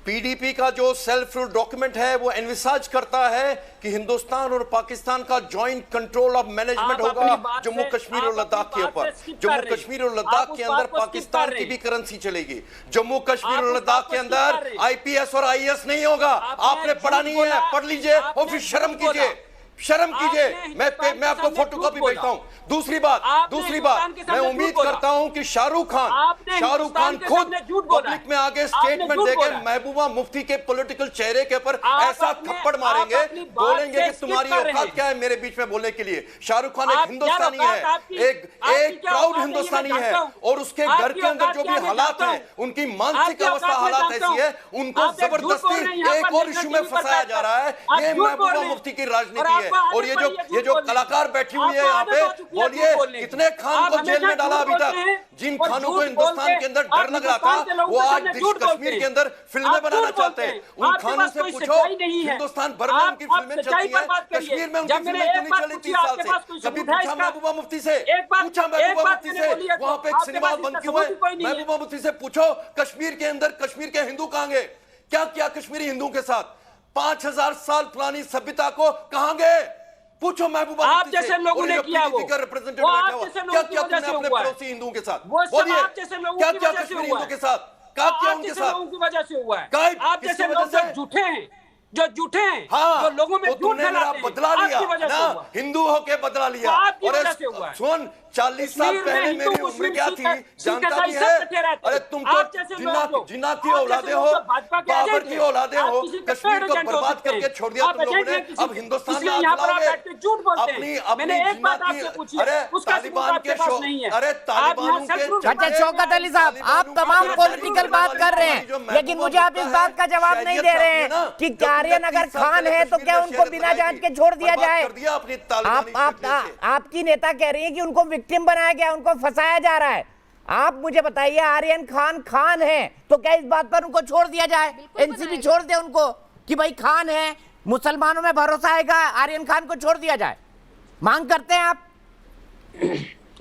पीडीपी का जो सेल्फ रूल डॉक्यूमेंट है वो एनविसाज करता है कि हिंदुस्तान और पाकिस्तान का जॉइंट कंट्रोल ऑफ मैनेजमेंट होगा जम्मू कश्मीर और लद्दाख के ऊपर। जम्मू कश्मीर और लद्दाख के अंदर पाकिस्तान की भी करेंसी चलेगी। जम्मू कश्मीर और लद्दाख के अंदर आईपीएस और आईएएस नहीं होगा। आपने पढ़ा नहीं है, पढ़ लीजिए और फिर शर्म कीजिए, शर्म कीजिए। मैं आपको फोटोकॉपी भेजता हूं। दूसरी बात मैं उम्मीद करता हूं कि शाहरुख खान खुद पब्लिक में आगे स्टेटमेंट देके महबूबा मुफ्ती के पॉलिटिकल चेहरे के ऊपर ऐसा थप्पड़ मारेंगे, बोलेंगे कि तुम्हारी औकात क्या है मेरे बीच में बोलने के लिए। शाहरुख खान एक हिंदुस्तानी है, एक प्राउड हिंदुस्तानी है, और उसके घर के अंदर जो भी हालात हैं, उनकी मानसिक अवस्था हालात ऐसी है, उनको जबरदस्ती एक और इशू में फंसाया जा रहा है। ये महबूबा मुफ्ती की राजनीति है। और ये जो कलाकार बैठी हुई है यहाँ पे, बोलिए कितने खान को जेल में डाला अभी तक। जिन खानों को हिंदुस्तान के अंदर डर लग रहा था, वो आज कश्मीर के अंदर फिल्में बनाना चाहते हैं। उन खानों से पूछो, हिंदुस्तान भर में उनकी फिल्में चलती है, कश्मीर में उनकी फिल्में क्यों नहीं चली 30 साल से? कभी पूछा महबूबा मुफ्ती से, वहां पे एक सिनेमा बंद क्यों है? महबूबा मुफ्ती से पूछो, कश्मीर के अंदर कश्मीर के हिंदू कहां गए? क्या किया कश्मीरी हिंदुओं के साथ? 5000 साल पुरानी सभ्यता को कहां गए? पूछो महबूबा, आप जैसे लोगों ने किया वो, रिप्रेजेंटेटिव बैठा हुआ, क्या किया तुमने अपने पड़ोसी हिंदुओं के साथ? बोलिए क्या किया कश्मीरी हिंदुओं के साथ? क्या किया उनके साथ? लोगों की वजह से हुआ है। आप जैसे लोग जो झूठे हैं, जो झूठे हैं, जो लोगों में झूठ फैलाते हैं, बदला लिया ना, हिंदू होके बदला लिया। और सुन, 40 साल पहले मेरी उम्र क्या थी जानता भी है? अरे तुम तो जिन्ना की औलादे हो, बाबर की औलादे हो, कश्मीर को बर्बाद करके छोड़ दिया तुम लोगों ने। अब हिंदुस्तान में अपनी तालिबान के शो, अरे तालिबान के। अच्छा शौकत अली साहब, आप तमाम पॉलिटिकल बात कर रहे हैं, लेकिन मुझे आप इस बात का जवाब नहीं दे रहे हैं कि आर्यन अगर खान है तो क्या उनको बिना जांच के छोड़ दिया जाए? आपकी नेता कह रही है कि उनको विक्टिम बनाया गया, उनको फंसाया जा रहा है। आप मुझे बताइए, आर्यन खान है तो क्या इस बात पर उनको छोड़ दिया जाए? एनसीबी छोड़ दे उनको कि भाई खान है, मुसलमानों में भरोसा आएगा, आर्यन खान को छोड़ दिया जाए। मांग करते हैं आप?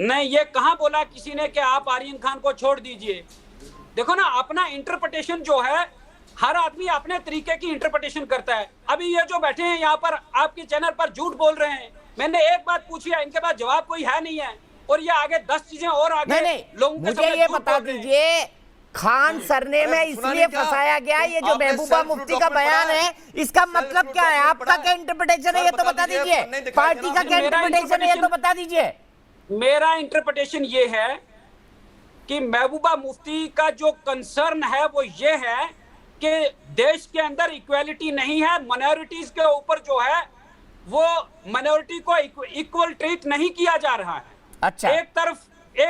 नहीं, ये कहां बोला किसी ने कि आप आर्यन खान को छोड़ दीजिए। देखो ना, अपना इंटरप्रिटेशन जो है, हर आदमी अपने तरीके की इंटरप्रिटेशन करता है। अभी ये जो बैठे हैं यहाँ पर आपके चैनल पर झूठ बोल रहे हैं, मैंने एक बात पूछी है, इनके पास जवाब कोई है नहीं है, और ये आगे 10 चीजें और आगे लोगों के मुझे ये बता दीजिए, खान सरनेम में इसलिए फंसाया गया, ये जो महबूबा मुफ्ती का बयान है, इसका मतलब क्या है? आपका क्या इंटरप्रिटेशन है ये तो बता दीजिए, पार्टी का क्या इंटरप्रिटेशन है ये तो बता दीजिए। मेरा इंटरप्रिटेशन ये है कि महबूबा मुफ्ती का जो कंसर्न है वो ये है कि देश के अंदर इक्वालिटी नहीं है, माइनॉरिटीज के ऊपर जो है वो माइनॉरिटी को इक्वल ट्रीट नहीं किया जा रहा है। अच्छा, एक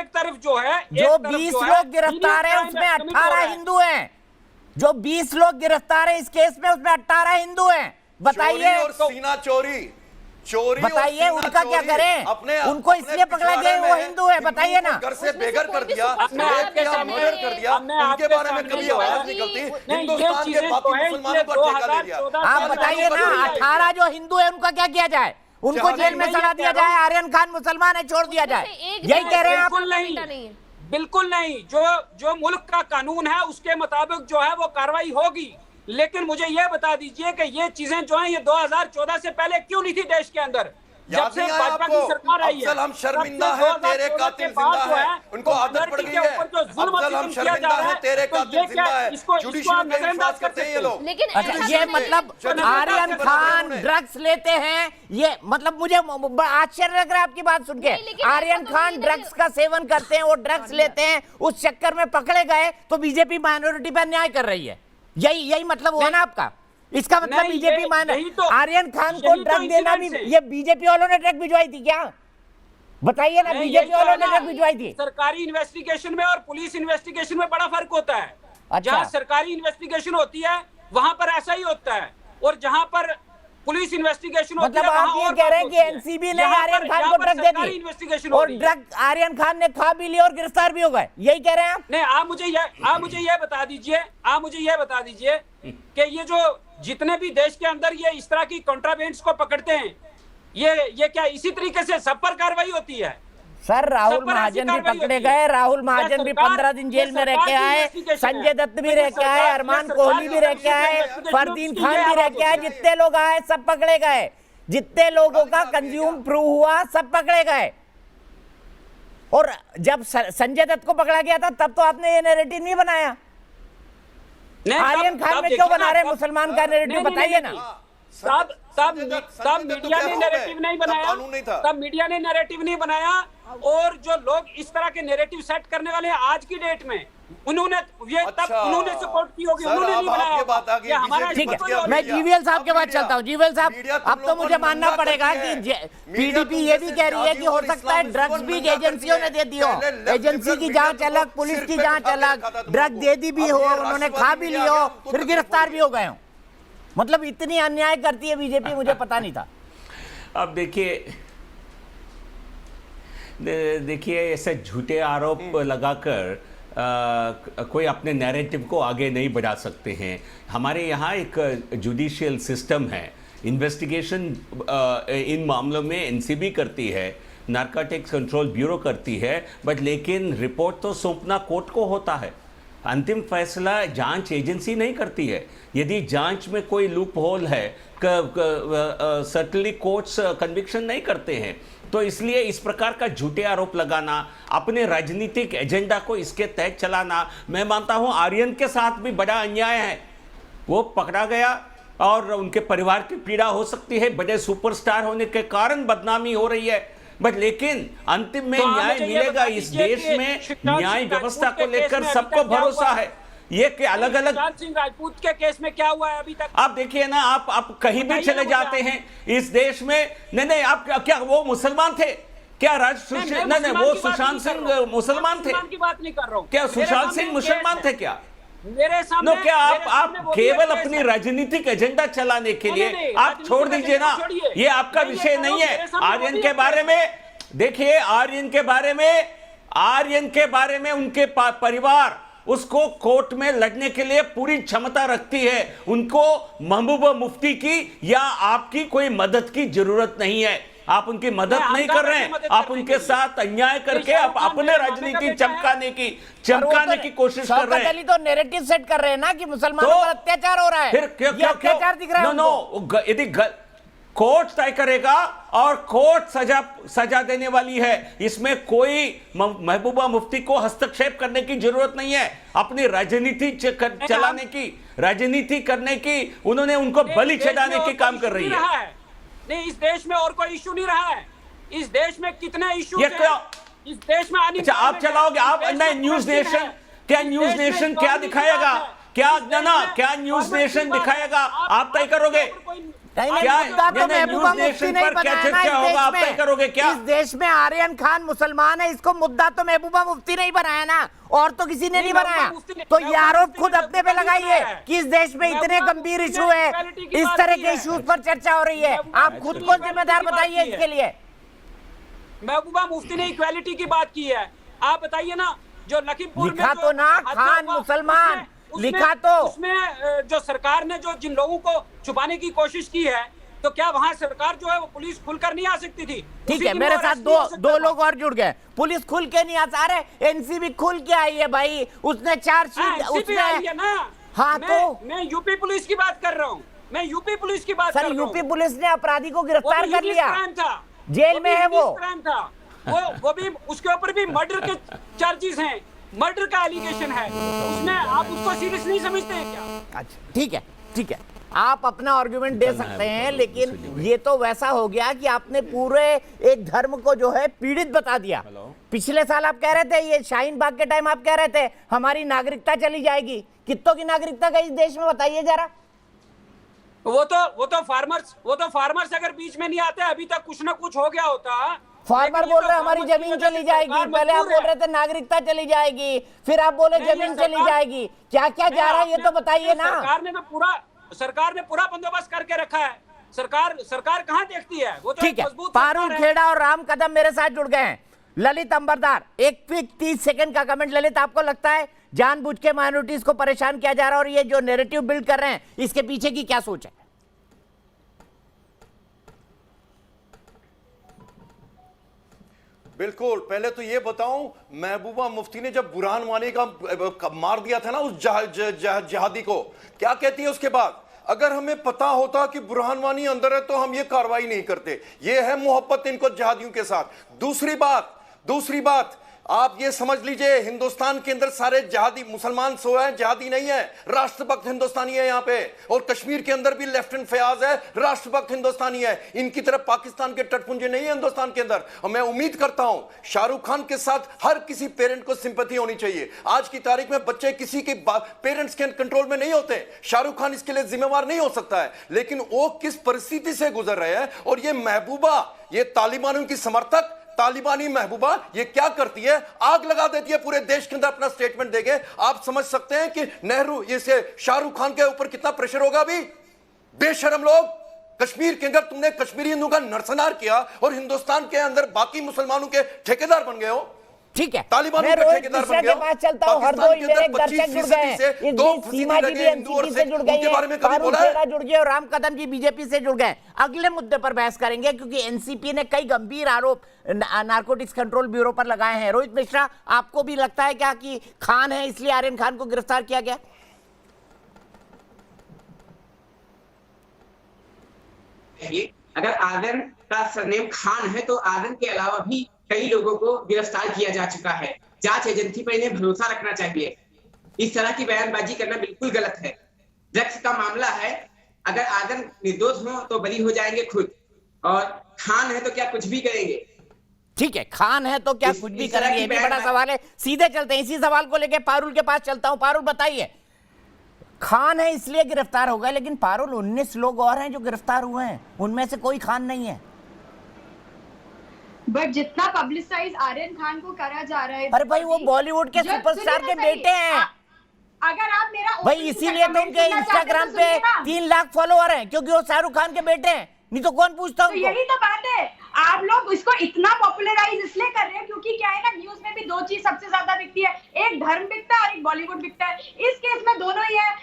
तरफ जो है, जो 20 लोग गिरफ्तार हैं उसमें 18 हिंदू हैं। जो 20 लोग गिरफ्तार हैं इस केस में, उसमें 18 हिंदू हैं। बताइए, सीना चोरी बताइए उनका क्या करें? उनको इसलिए पकड़ा गया वो हिंदू है, बताइए ना। घर से बेघर कर दिया, मर्डर कर दिया, उनके बारे में कभी आवाज निकलती? हिंदुस्तान के बाकी मुसलमानों पर ठेका ले लिया। आप बताइए ना, 18 जो हिंदू है उनका क्या किया जाए? उनको जेल में चढ़ा दिया जाए? आर्यन खान मुसलमान है, छोड़ दिया जाए? यही कह रहे हैं आप? बिल्कुल नहीं। जो मुल्क का कानून है उसके मुताबिक जो है वो कार्रवाई होगी, लेकिन मुझे ये बता दीजिए कि ये चीजें जो हैं ये 2014 से पहले क्यों नहीं थी देश के अंदर? जब याद से नहीं आया भाजपा की आपको? सरकार आई है, अफजल हम शर्मिंदा तब से है, तेरे 2014 कातिल के बाद जिंदा जो है, उनको तो आदत पड़ मिnority गई के है। ऊपर जो जुल्म अफजल हम सितम किया जा शर्मिंदा रहा है, तेरे तो कातिल ये जिंदा क्या- है, इसको जुडिशियल आप पे विश्वास नजरअंदाज करते हैं ये सकते लोग। लेकिन अच्छा, ऐसा ये नहीं- मतलब चलिए, आर्यन चलिए, खान चलिए, ड्रग्स लेते हैं, ये मतलब मुझे आश्चर्य लग रहा है आपकी बात सुन के। नहीं, लेकिन आर्यन ऐसा तो खान नहीं है ड्रग्स का सेवन करते हैं, वो ड्रग्स लेते हैं, उस चक्कर में पकड़े गए तो बीजेपी माइनॉरिटी पर अन्याय कर रही है। यही मतलब हुआ ना आपका? इसका मतलब नहीं, बीजेपी यही तो- आर्यन खान को यही तो ड्रग देना भी, इंसिडेंट्स है। ये बीजेपी वालों ने ड्रग भिजवाई थी क्या? बताइए ना, नहीं, बीजेपी यही तो वालों है ने ना, ड्रग भिजवाई थी। सरकारी इन्वेस्टिगेशन में और पुलिस इन्वेस्टिगेशन में बड़ा फर्क होता है। अच्छा। जहां सरकारी इन्वेस्टिगेशन होती है वहां पर ऐसा ही होता है, और जहां पर पुलिस इन्वेस्टिगेशन होती मतलब है आप वहां ये और कह रहे हैं बात कि होती है। एनसीबी ने यहाँ आर्यन पर- खान यहाँ को पर ड्रग दे सरकारी दी इन्वेस्टिगेशन हो और रही है। ड्रग आर्यन खान ने खा भी लिया और गिरफ्तार भी हो गए, यही कह रहे हैं आप? नहीं, आप मुझे ये बता दीजिए कि ये जो जितने भी देश के अंदर ये इस तरह की कॉन्ट्राबेंड्स को पकड़ते हैं, ये क्या इसी तरीके से सब पर कार्रवाई होती है? सर राहुल सब पर ऐसी महाजन भी कार्रवाई पकड़े होती है। गए, राहुल महाजन भी सरकार- 15 दिन जेल में रह सरकार के की आए, investigation संजय है। दत्त भी लेकिन रह के आए, सरकार- अरमान सरकार कोहली भी की रह के आए, investigation फरदीन की खान ये भी रह आवाज के आए, होती है। जितने लोग आए सब पकड़े गए, जितने लोगों का कंज्यूम प्रूव हुआ सब पकड़े गए। और जब संजय दत्त को पकड़ा गया था तब तो आपने ये नैरेटिव नहीं बनाया। नहीं, आर्यन खान में क्यों बना रहे मुसलमान का नैरेटिव, बताइए ना। तब मीडिया ने नैरेटिव नहीं बनाया, कानून नहीं था। तब मीडिया ने नैरेटिव नहीं बनाया, और जो लोग इस तरह के नैरेटिव सेट करने वाले हैं आज की डेट में, उन्होंने अच्छा। उन्होंने सपोर्ट की होगी, सर, उन्होंने अब नहीं बनाया आपकी बात आ होगा। गई, ये हमारा बीजेपी ठीक बच है, गया मैं मीडिया। जीवीएल साहब के अब बाद मीडिया- चलता हूँ। जीवीएल साहब, मीडिया तुम अब तो लोगों मुझे को मानना नंगा पड़ेगा करती कि है। मीडिया पीडीपी तुम ये भी जैसे कह रही है कि जाति हो और सकता है इस्लामिस्ट ड्रग्स को भी नंगा एजेंसियों ने करती दे है। दी हो, पहले लेफ्ट एजेंसी की लिबरल जांच मीडिया अलग, तो पुलिस सिर की पे जांच बिठा के अलग, रखा था तुम ड्रग लोगों दे दी भी को। हो, अब ये उन्होंने राष्ट्रवादी खा भी ली मीडिया हो, आ गया, फिर उनको गिरफ्तार भी हो गए हो। मतलब इतनी अन्याय करती है बीजेपी, मुझे पता नहीं था। अब देखिए ऐसे झूठे आरोप लगाकर कोई अपने नैरेटिव को आगे नहीं बढ़ा सकते हैं। हमारे यहाँ एक जुडिशियल सिस्टम है, इन्वेस्टिगेशन इन मामलों में एनसीबी करती है, नारकोटिक्स कंट्रोल ब्यूरो करती है, बट लेकिन रिपोर्ट तो सौंपना कोर्ट को होता है। अंतिम फैसला जांच एजेंसी नहीं करती है। यदि जांच में कोई लूप होल है, सर्टनली कोर्ट्स कन्विक्शन नहीं करते हैं। तो इसलिए इस प्रकार का झूठे आरोप लगाना, अपने राजनीतिक एजेंडा को इसके तहत चलाना, मैं मानता हूं आर्यन के साथ भी बड़ा अन्याय है। वो पकड़ा गया और उनके परिवार की पीड़ा हो सकती है, बड़े सुपरस्टार होने के कारण बदनामी हो रही है, बट लेकिन अंतिम में तो आप न्याय मुझे ये मिलेगा। बता इस दीजिए देश कि में शिवराज न्याय सिंह व्यवस्था राजपूत को के केस लेकर में अभी सबको तक क्या भरोसा हुआ? है। ये कि अलग अलग शिवराज सिंह राजपूत के केस में क्या हुआ है अभी तक? आप देखिए ना, आप कहीं भी बताइए चले ना जाते मुझे। हैं इस देश में, नहीं आप क्या वो मुसलमान थे क्या? नहीं वो सुशांत सिंह मुसलमान थे की बात नहीं कर रहा हूँ। क्या? मेरे सुशांत सामने सिंह केस मुसलमान है। थे क्या? मेरे सामने क्या मेरे सामने आप वो भी केवल एक केस अपनी है। राजनीतिक एजेंडा चलाने के लिए नहीं, आप राजनीतिक छोड़ दीजिए ना, एजेंडा छोड़िए। ये आपका मैं ये विषय कह रहा नहीं हूँ, है। मेरे सामने वो आर्यन भी के एक बारे केस में देखिए, आर्यन के बारे में उनके परिवार उसको कोर्ट में लड़ने के लिए पूरी क्षमता रखती है। उनको महबूबा मुफ्ती की या आपकी कोई मदद की जरूरत नहीं है। आप उनकी मदद नहीं कर रहे हैं, आप उनके साथ अन्याय करके आप अपने राजनीति चमकाने की कोशिश कर रहे हैं। तो नैरेटिव सेट कर रहे हैं ना कि मुसलमानों पर अत्याचार हो रहा है, फिर क्या अत्याचार दिख रहा है उनको। यदि कोर्ट तय करेगा और कोर्ट सजा देने वाली है, इसमें कोई महबूबा मुफ्ती को हस्तक्षेप करने की जरूरत नहीं है। अपनी राजनीति चलाने की, राजनीति करने की, उन्होंने उनको बलि चढ़ाने की काम कर रही है। नहीं, इस देश में और कोई इशू नहीं रहा है। इस देश में कितने इशू ये क्या? इस देश में अच्छा, आप चलाओगे, आप न्यूज नेशन, क्या न्यूज नेशन क्या दिखाएगा? क्या न्यूज नेशन दिखाएगा? आप तय करोगे क्या? तो महबूबा मुफ्ती नहीं बनाया ना इस देश में। इस देश में आर्यन खान मुसलमान है, इसको मुद्दा तो महबूबा मुफ्ती नहीं बनाया ना, और तो किसी ने नहीं बनाया। तो ये आरोप खुद अपने पे लगाइए कि इस देश में इतने गंभीर इशू है, इस तरह के इश्यूज पर चर्चा हो रही है। आप खुद को जिम्मेदार बताइए इसके लिए। महबूबा मुफ्ती ने इक्वालिटी की बात की है। आप बताइए ना, जो लखीमपुर में लिखा तो ना खान मुसलमान, लिखा तो उसमें जो सरकार ने जो जिन लोगों को छुपाने की कोशिश की है, तो क्या वहां सरकार जो है वो पुलिस खुलकर नहीं आ सकती थी? ठीक है, मेरे साथ दो लोग और जुड़ गए। पुलिस खुल के नहीं आ रहे, एनसीबी खुल के आई है भाई, उसने चार्जशीट उसने ना। हाँ, तो मैं यूपी पुलिस की बात कर रहा हूँ, मैं यूपी पुलिस की बात कर रहा हूँ। यूपी पुलिस ने अपराधी को गिरफ्तार कर लिया। जेल में है वो। क्राइम था वो भी, उसके ऊपर भी मर्डर के चार्जेस हैं, मर्डर का एलिगेशन है उसमें, आप उसको सीरियस नहीं समझते हैं क्या? अच्छा ठीक है, ठीक है, आप अपना आर्गुमेंट दे सकते हैं, लेकिन ये तो वैसा हो गया कि आपने पूरे एक धर्म को जो है पीड़ित बता दिया। पिछले साल आप कह रहे थे, ये शाहीन बाग के टाइम आप कह रहे थे हमारी नागरिकता चली जाएगी। कितनों की नागरिकता गई इस देश में, बताइए जरा। वो तो फार्मर्स अगर बीच में नहीं आते अभी तक कुछ ना कुछ हो गया होता। फार्मर बोल रहे हमारी जमीन चली जाएगी, पहले आप बोल रहे थे नागरिकता चली जाएगी, फिर आप बोले जमीन चली जाएगी, क्या क्या जा रहा है ये तो बताइए ना। सरकार ने पूरा बंदोबस्त करके रखा है। सरकार कहाँ देखती है? वो तो ठीक है, मजबूत पारुल खेड़ा और राम कदम मेरे साथ जुड़ गए हैं। ललित अंबरदार, एक क्विक 30 सेकंड का कमेंट। ललित, आपको लगता है जानबूझ के माइनॉरिटीज को परेशान किया जा रहा है और ये जो नैरेटिव बिल्ड कर रहे हैं इसके पीछे की क्या सोच है? बिल्कुल, पहले तो ये बताऊं, महबूबा मुफ्ती ने जब बुरहान वानी का मार दिया था ना उस जिहादी को, क्या कहती है उसके बाद? अगर हमें पता होता कि बुरहान वानी अंदर है तो हम ये कार्रवाई नहीं करते। ये है मोहब्बत इनको जिहादियों के साथ। दूसरी बात आप ये समझ लीजिए, हिंदुस्तान के अंदर सारे जिहादी मुसलमान सो है, जिहादी नहीं है, राष्ट्रभक्त हिंदुस्तानी है यहाँ पे। और कश्मीर के अंदर भी लेफ्टिनेंट फयाज है, राष्ट्रभक्त हिंदुस्तानी है। इनकी तरफ पाकिस्तान के टटपुंजे नहीं है हिंदुस्तान के अंदर। और मैं उम्मीद करता हूं शाहरुख खान के साथ हर किसी पेरेंट को सिंपैथी होनी चाहिए। आज की तारीख में बच्चे किसी के पेरेंट्स के कंट्रोल में नहीं होते। शाहरुख खान इसके लिए जिम्मेवार नहीं हो सकता है, लेकिन वो किस परिस्थिति से गुजर रहे हैं। और ये महबूबा, ये तालिबानियों की समर्थक तालिबानी महबूबा, ये क्या करती है? आग लगा देती है पूरे देश के अंदर अपना स्टेटमेंट देके। आप समझ सकते हैं कि नेहरू, ये से शाहरुख खान के ऊपर कितना प्रेशर होगा अभी। बेशरम लोग, कश्मीर के अंदर तुमने कश्मीरी हिंदुओं का नरसंहार किया और हिंदुस्तान के अंदर बाकी मुसलमानों के ठेकेदार बन गए हो। ठीक है, तालिबान मैं रोहित मिश्रा के पास चलता हूं। हरदोई मेरे एक दर्शक जुड़ गए हैं, इस बीच सीमा जी भी एनसीपी से जुड़ गई है, पारुल खेड़ा जुड़ गए और राम कदम जी बीजेपी से जुड़ गए। अगले मुद्दे पर बहस करेंगे क्योंकि एनसीपी ने कई गंभीर आरोप नारकोटिक्स कंट्रोल ब्यूरो पर लगाए हैं। रोहित मिश्रा, आपको भी लगता है क्या कि खान है इसलिए आर्यन खान को गिरफ्तार किया गया? अगर आर्यन का सरनेम खान है तो आर्यन के अलावा भी कई लोगों को गिरफ्तार किया जा चुका है। जांच एजेंसी पर इन्हें भरोसा रखना चाहिए। इस तरह की बयानबाजी करना बिल्कुल गलत है। ड्रग्स का मामला है, अगर आर्यन निर्दोष हो तो बरी हो जाएंगे खुद, और खान है तो क्या कुछ भी करेंगे। ठीक है, खान है तो क्या कुछ भी करेंगे, ये भी बड़ा सवाल है। सीधे चलते हैं, इसी सवाल को लेकर पारुल के पास चलता हूं। पारुल बताइए, खान है इसलिए गिरफ्तार हो गए, लेकिन पारुल 19 लोग और हैं जो गिरफ्तार हुए हैं, उनमें से कोई खान नहीं है। बट जितना पब्लिसाइज आर्यन खान को करा जा रहा है, अरे भाई वो बॉलीवुड के सुपरस्टार के बेटे हैं। अगर आप मेरा भाई इसीलिए तो उनके इंस्टाग्राम पे 3 लाख फॉलोअर हैं, क्योंकि वो शाहरुख खान के बेटे हैं। नहीं तो कौन पूछता तो यही तो बात है, आप लोग इसको इतना पॉपुलराइज इसलिए कर रहे हैं क्योंकि क्या है ना, न्यूज में भी 2 चीज सबसे ज्यादा बिकती है, एक धर्म बिकता है और एक बॉलीवुड बिकता है। इस केस में दोनों ही है,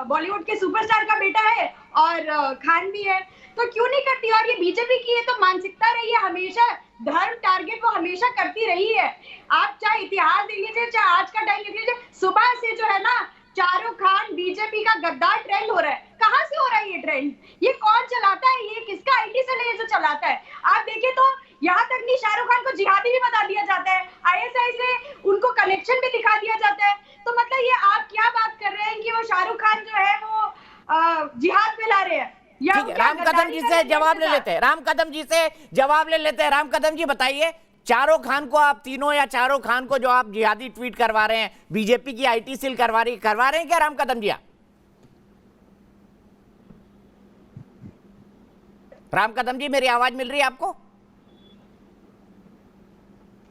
बॉलीवुड के सुपरस्टार का बेटा है और खान भी है, तो क्यों नहीं करती? और ये बीजेपी की है तो मानसिकता रही है हमेशा, धर्म टारगेट वो हमेशा करती रही है। आप चाहे इतिहास देख लीजिए, चाहे आज का टाइम देख लीजिए, सुबह से जो है ना शाहरुख खान बीजेपी का गद्दार ट्रेंड हो रहा है। कहां से हो रहा है ये ट्रेंड? ये कौन चलाता है? ये किसका आईटी सेल है जो चलाता है? आप देखिए तो यहाँ तक नहीं, शाहरुख खान को जिहादी भी बता दिया जाता है, आईएसआई से उनको कनेक्शन भी दिखा दिया जाता है। तो मतलब ये आप क्या बात कर रहे हैं कि वो शाहरुख खान जो है वो जिहाद में ला रहे हैं? ठीक है, राम कदम जी से जवाब ले लेते हैं। राम कदम जी से जवाब ले लेते हैं। राम कदम जी बताइए, चारों खान को आप तीनों या चारों खान को जो आप जिहादी ट्वीट करवा रहे हैं, बीजेपी की आईटी सेल करवा रहे हैं क्या राम कदम जी? राम कदम जी, मेरी आवाज मिल रही है आपको?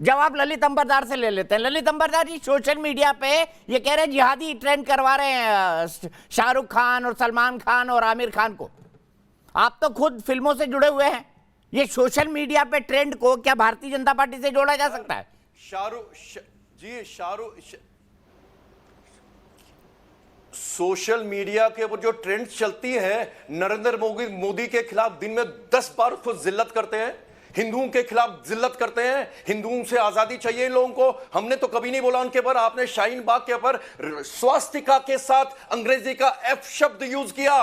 जवाब ललित अंबरदार से ले लेते हैं। ललित अंबरदार जी, सोशल मीडिया पे ये कह रहे हैं जिहादी ट्रेंड करवा रहे हैं शाहरुख खान और सलमान खान और आमिर खान को। आप तो खुद फिल्मों से जुड़े हुए हैं, ये सोशल मीडिया पे ट्रेंड को क्या भारतीय जनता पार्टी से जोड़ा जा सकता है? सोशल मीडिया के ऊपर जो ट्रेंड चलती है, नरेंद्र मोदी के खिलाफ दिन में 10 बार उसको जिल्लत करते हैं, हिंदुओं के खिलाफ जिल्लत करते हैं, हिंदुओं से आजादी चाहिए इन लोगों को। हमने तो कभी नहीं बोला उनके पर, आपने शाहीन बाग के ऊपर स्वास्तिका के साथ अंग्रेजी का एफ शब्द यूज किया।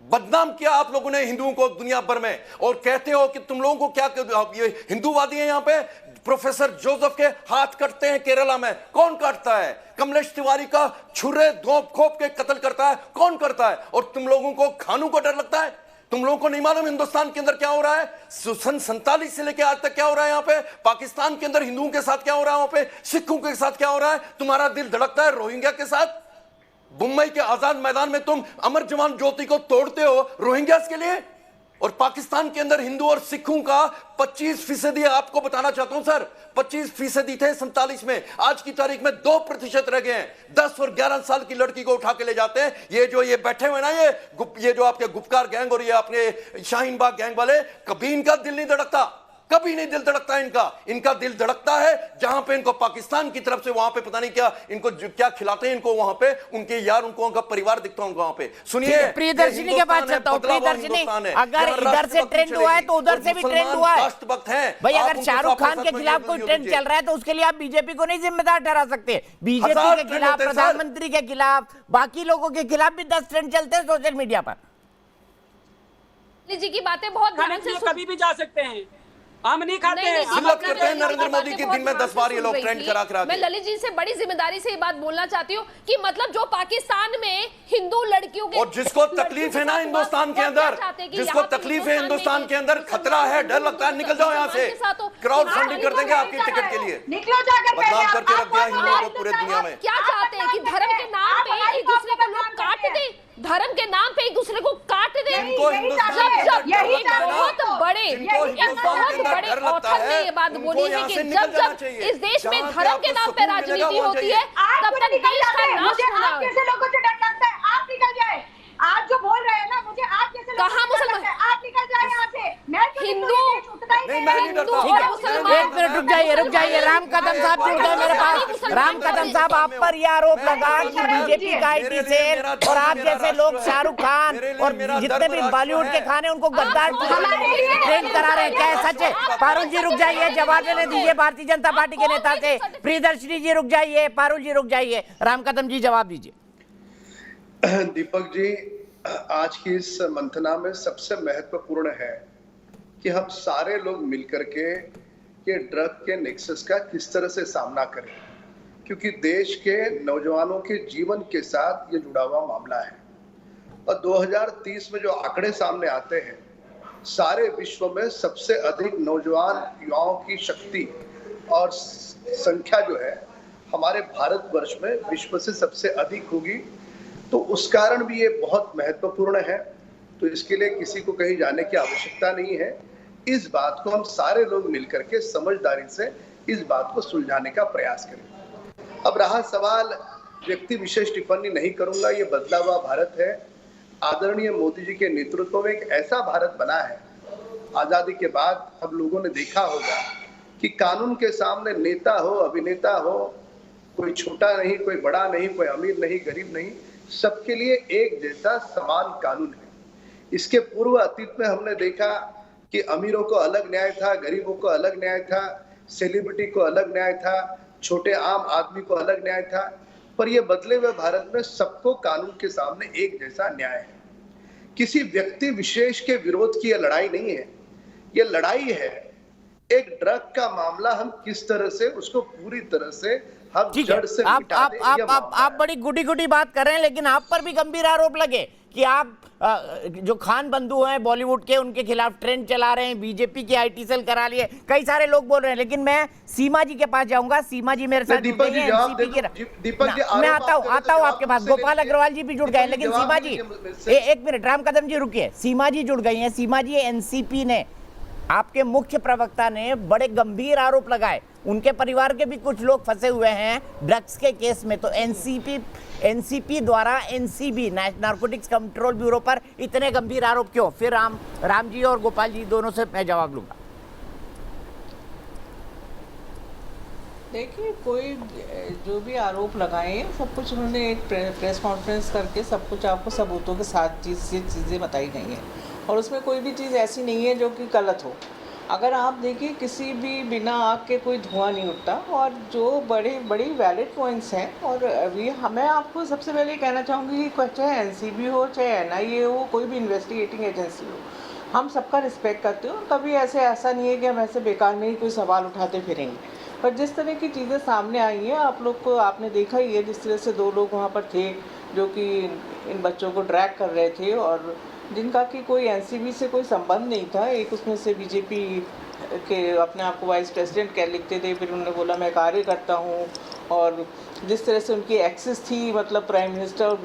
बदनाम किया आप लोगों ने हिंदुओं को दुनिया भर में, और कहते हो कि तुम लोगों को क्या ये हिंदूवादी हैं। यहां पे प्रोफेसर जोसेफ के हाथ कटते हैं केरला में, कौन काटता है? कमलेश तिवारी का छुरे घोंप घोंप के कत्ल करता है, कौन करता है? और तुम लोगों को खानों को डर लगता है? तुम लोगों को नहीं मालूम हिंदुस्तान के अंदर क्या हो रहा है? सन 47 से लेकर आज तक क्या हो रहा है यहाँ पे? पाकिस्तान के अंदर हिंदुओं के साथ क्या हो रहा है? वहां पे सिखों के साथ क्या हो रहा है? तुम्हारा दिल धड़कता है रोहिंग्या के साथ? मुंबई के आजाद मैदान में तुम अमर जवान ज्योति को तोड़ते हो रोहिंग्यास के लिए, और पाकिस्तान के अंदर हिंदू और सिखों का 25% आपको बताना चाहता हूं सर, 25% थे 47 में, आज की तारीख में 2% रह गए हैं। 10 और 11 साल की लड़की को उठा के ले जाते हैं। ये बैठे हुए ना, ये जो आपके गुपकार गैंग और ये अपने शाहीन बाग गैंग वाले, कभी इनका दिल नहीं धड़कता, कभी नहीं दिल धड़कता इनका दिल धड़कता है जहां पे इनको पाकिस्तान की तरफ से वहां पे पता नहीं क्या इनको क्या खिलाते हैं इनको, वहां पे उनके यार, उनका परिवार दिखता है वहां पे। सुनिए, प्रियदर्शनी के पास चलता हूं। प्रियदर्शनी, अगर इधर से ट्रेंड हुआ है तो उधर से भी ट्रेंड हुआ है भाई। अगर शाहरुख खान के खिलाफ कोई ट्रेंड चल रहा है तो उसके लिए आप बीजेपी को नहीं जिम्मेदार ठहरा सकते। बीजेपी के खिलाफ, प्रधानमंत्री के खिलाफ, बाकी लोगों के खिलाफ भी 10 ट्रेंड चलते हैं सोशल मीडिया पर। जी की बातें बहुत ध्यान से कभी भी जा सकते हैं, हम नहीं खाते हैं। जिल्लत करते हैं नरेंद्र मोदी की दिन में 10 बार ये लोग ट्रेंड करा करा के। मैं ललित जी से बड़ी जिम्मेदारी से ये बात बोलना चाहती हूँ कि मतलब जो पाकिस्तान में हिंदू लड़कियों के, और जिसको तकलीफ है ना हिंदुस्तान के अंदर, जिसको तकलीफ है हिंदुस्तान के अंदर, खतरा है, डर लगता है, निकल जाओ यहाँ से। क्राउड फंडिंग कर देंगे आपकी टिकट के लिए, बदनाम करके रख दिया हिंदुओं को पूरे दुनिया में। क्या चाहते हैं कि धर्म के नाम पे एक दूसरे को लोग काट दे, धर्म के नाम पे एक दूसरे को काट दे। बहुत बड़े ऑथर ने ये बात बोली है कि जब इस देश में धर्म के नाम पे राजनीति होती है तब तक देश का नाश होना है। कैसे लोगों से डर लगता है? आप निकल जाए, आप जो बोल रहे हैं ना, मुझे आप जैसे कहाँ मुसलमान, आप निकल जाए यहाँ से। मैं हिंदू एक मिनट रुक जाइए। राम कदम साहब जुड़ गए मेरे पास। राम कदम साहब, आप पर यह आरोप लगा कि बीजेपी का IT सेल और आप जैसे लोग शाहरुख खान और जितने भी बॉलीवुड के खाने उनको गद्दार ट्रेंड करा रहे हैं, क्या है सच है? पारुल जी रुक जाइए, जवाब देने दीजिए भारतीय जनता पार्टी के नेता से। प्रियदर्शनी जी रुक जाइए, पारुल जी रुक जाइए, राम कदम जी जवाब दीजिए। दीपक जी, आज की इस मंथना में सबसे महत्वपूर्ण है कि हम सारे लोग मिलकर के ये ड्रग के नेक्सस का किस तरह से सामना करें, क्योंकि देश के नौजवानों के जीवन के साथ ये जुड़ा हुआ मामला है। और 2030 में जो आंकड़े सामने आते हैं, सारे विश्व में सबसे अधिक नौजवान युवाओं की शक्ति और संख्या जो है हमारे भारतवर्ष में विश्व से सबसे अधिक होगी। तो उस कारण भी ये बहुत महत्वपूर्ण है। तो इसके लिए किसी को कहीं जाने की आवश्यकता नहीं है। इस बात को हम सारे लोग मिलकर के समझदारी से इस बात को सुलझाने का प्रयास करें। अब रहा सवाल, व्यक्ति विशेष टिप्पणी नहीं करूंगा, ये बदला हुआ भारत है। आदरणीय मोदी जी के नेतृत्व में एक ऐसा भारत बना है। आजादी के बाद हम लोगों ने देखा होगा कि कानून के सामने नेता हो, अभिनेता हो, कोई छोटा नहीं, कोई बड़ा नहीं, कोई अमीर नहीं, गरीब नहीं, सबके लिए एक जैसा समान कानून है। इसके पूर्व अतीत में हमने देखा कि अमीरों को अलग न्याय था, गरीबों को अलग न्याय था, सेलिब्रिटी को अलग न्याय था, छोटे आम आदमी को अलग न्याय था। पर यह बदले हुए भारत में सबको कानून के सामने एक जैसा न्याय है। किसी व्यक्ति विशेष के विरोध की यह लड़ाई नहीं है, यह लड़ाई है एक ड्रग का मामला, हम किस तरह से उसको पूरी तरह से हम जड़ से मिटा दें। आप बड़ी गुडी बात कर रहे हैं, लेकिन आप पर भी गंभीर आरोप लगे कि आप जो खान बंधु हैं बॉलीवुड के, उनके खिलाफ ट्रेंड चला रहे हैं, बीजेपी की IT सेल करा लिए, कई सारे लोग बोल रहे हैं। लेकिन मैं सीमा जी के पास जाऊंगा। सीमा जी मेरे साथ जुड़ गई हैं, मैं आता हूं आपके पास। गोपाल अग्रवाल जी भी जुड़ गए, लेकिन सीमा जी एक मिनट, राम कदम जी रुकिए। सीमा जी जुड़ गई हैं। सीमा जी, NCP ने, आपके मुख्य प्रवक्ता ने बड़े गंभीर आरोप लगाए, उनके परिवार के भी कुछ लोग फंसे हुए हैं ड्रग्स के केस में। तो NCP द्वारा NCB, नारकोटिक्स कंट्रोल ब्यूरो पर इतने गंभीर आरोप क्यों? फिर राम जी और गोपाल जी दोनों से मैं जवाब लूंगा। देखिए, कोई जो भी आरोप लगाए सब कुछ उन्होंने एक प्रेस कॉन्फ्रेंस करके सब कुछ आपको सबूतों के साथ चीज़ें बताई गई हैं, और उसमें कोई भी चीज़ ऐसी नहीं है जो कि गलत हो। अगर आप देखिए किसी भी बिना आग के कोई धुआं नहीं उठता, और जो बड़ी वैलिड पॉइंट्स हैं। और अभी मैं आपको सबसे पहले कहना चाहूँगी कि चाहे एनसीबी हो, चाहे एनआईए हो, कोई भी इन्वेस्टिगेटिंग एजेंसी हो, हम सबका रिस्पेक्ट करते हो। और कभी ऐसा नहीं है कि हम ऐसे बेकार में ही कोई सवाल उठाते फिरेंगे। पर जिस तरह की चीज़ें सामने आई हैं, आप लोग को आपने देखा ही है, जिस तरह से 2 लोग वहाँ पर थे जो कि इन बच्चों को ड्रैग कर रहे थे और जिनका कि कोई एनसीबी से कोई संबंध नहीं था। एक उसमें से बीजेपी के अपने आप को वाइस प्रेसिडेंट कह लिखते थे, फिर उन्होंने बोला मैं कार्य करता हूँ। और जिस तरह से उनकी एक्सेस थी, मतलब प्राइम मिनिस्टर,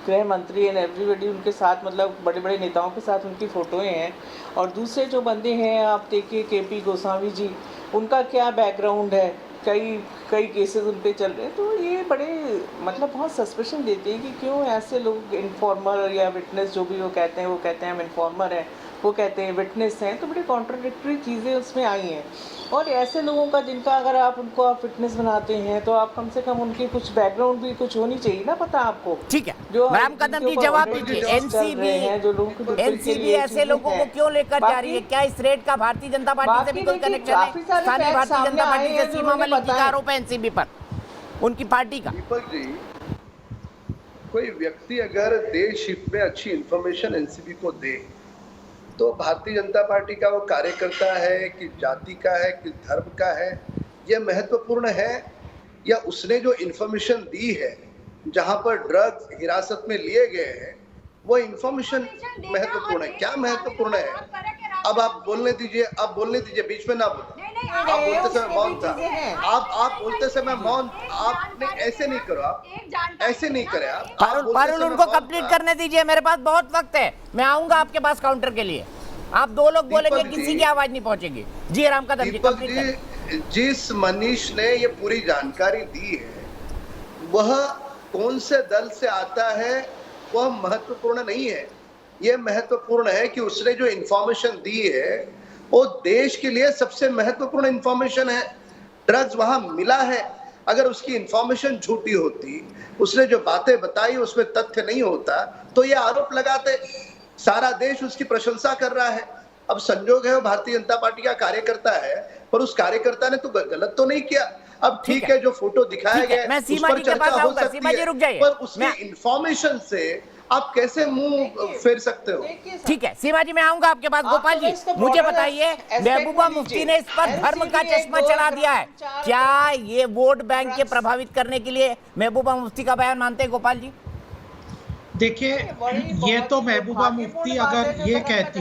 गृह मंत्री एंड एवरीबडी उनके साथ, मतलब बड़े बड़े नेताओं के साथ उनकी फ़ोटोएँ हैं। और दूसरे जो बंदे हैं, आप देखिए केपी गोस्वामी जी, उनका क्या बैकग्राउंड है, कई केसेस उन पे चल रहे हैं। तो ये बड़े मतलब बहुत सस्पेशन देते हैं कि क्यों ऐसे लोग इन्फॉर्मर या विटनेस, जो भी वो कहते हैं हम इन्फॉर्मर हैं, वो कहते हैं विटनेस हैं। तो बड़ी कॉन्ट्राडिक्टरी चीज़ें उसमें आई हैं। और ऐसे लोगों का जिनका अगर आप विटनेस बनाते हैं तो आप कम से कम उनकी कुछ बैकग्राउंड भी कुछ होनी चाहिए ना, पता आपको। ठीक है, जो मैम कदम जी जवाब दीजिए। एनसीबी ऐसे लोगों को क्यों लेकर जा रही है? क्या इस रेड का भारतीय जनता पार्टी से भी कोई कनेक्शन है? स्थानीय भारतीय जनता पार्टी से सीमा मलिक जी का आरोप है एनसीबी पर, उनकी पार्टी का। दीपक जी, कोई व्यक्ति अगर देश हित में अच्छी इंफॉर्मेशन एनसीबी को दे तो भारतीय जनता पार्टी का वो कार्यकर्ता है कि जाति का है कि धर्म का है, यह महत्वपूर्ण है, या उसने जो इंफॉर्मेशन दी है जहां पर ड्रग्स हिरासत में लिए गए हैं वो इंफॉर्मेशन महत्वपूर्ण है? क्या महत्वपूर्ण है? अब आप बोलने दीजिए, बीच में ना बोलो। आप बोलते समय मौन था, आप बोलते समय मौन, आपने ऐसे नहीं करो, आप ऐसे नहीं करे। आप पारुल उनको कंप्लीट करने दीजिए, मेरे पास बहुत वक्त है, मैं आऊंगा आपके पास काउंटर के लिए। आप 2 लोग बोलेंगे, किसी की आवाज नहीं पहुंचेगी। जी राम कदम जी, कंप्लीट करें। जिस मनीष ने ये पूरी जानकारी दी है वह कौन से दल से आता है वह महत्वपूर्ण नहीं है। यह महत्वपूर्ण है कि उसने जो इंफॉर्मेशन दी है वो देश के लिए सबसे महत्वपूर्ण इंफॉर्मेशन है। ड्रग्स वहां मिला है, अगर उसकी इंफॉर्मेशन झूठी होती, उसने जो बातें बताई उसमें तथ्य नहीं होता, तो ये आरोप लगाते। सारा देश उसकी प्रशंसा कर रहा है। अब संजोग है वो भारतीय जनता पार्टी का कार्यकर्ता है, पर उस कार्यकर्ता ने तो गलत तो नहीं किया। अब ठीक है, जो फोटो दिखाया गया है उस पर चर्चा हो सकती है, पर उसकी इंफॉर्मेशन से आप कैसे मुंह फेर सकते हो? ठीक है सीमा जी, मैं आऊंगा आपके पास। गोपाल जी, मुझे बताइए, महबूबा मुफ्ती ने इस पर धर्म का चश्मा चढ़ा दिया है, क्या ये वोट बैंक के प्रभावित करने के लिए महबूबा मुफ्ती का बयान मानते हैं? गोपाल जी देखिए, ये तो महबूबा मुफ्ती अगर ये कहती,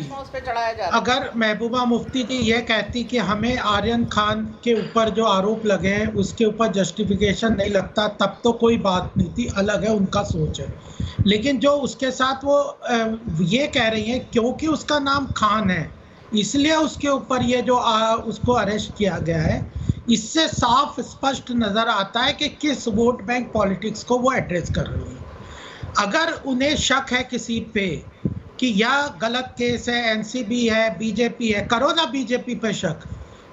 अगर महबूबा मुफ्ती जी ये कहती कि हमें आर्यन खान के ऊपर जो आरोप लगे हैं उसके ऊपर जस्टिफिकेशन नहीं लगता, तब तो कोई बात नहीं थी, अलग है, उनका सोच है। लेकिन जो उसके साथ वो ये कह रही हैं क्योंकि उसका नाम खान है इसलिए उसके ऊपर ये जो उसको अरेस्ट किया गया है, इससे साफ स्पष्ट नज़र आता है कि किस वोट बैंक पॉलिटिक्स को वो एड्रेस कर रही है। अगर उन्हें शक है किसी पे कि यह गलत केस है, एनसीबी है, बीजेपी है, करो ना बीजेपी पे शक,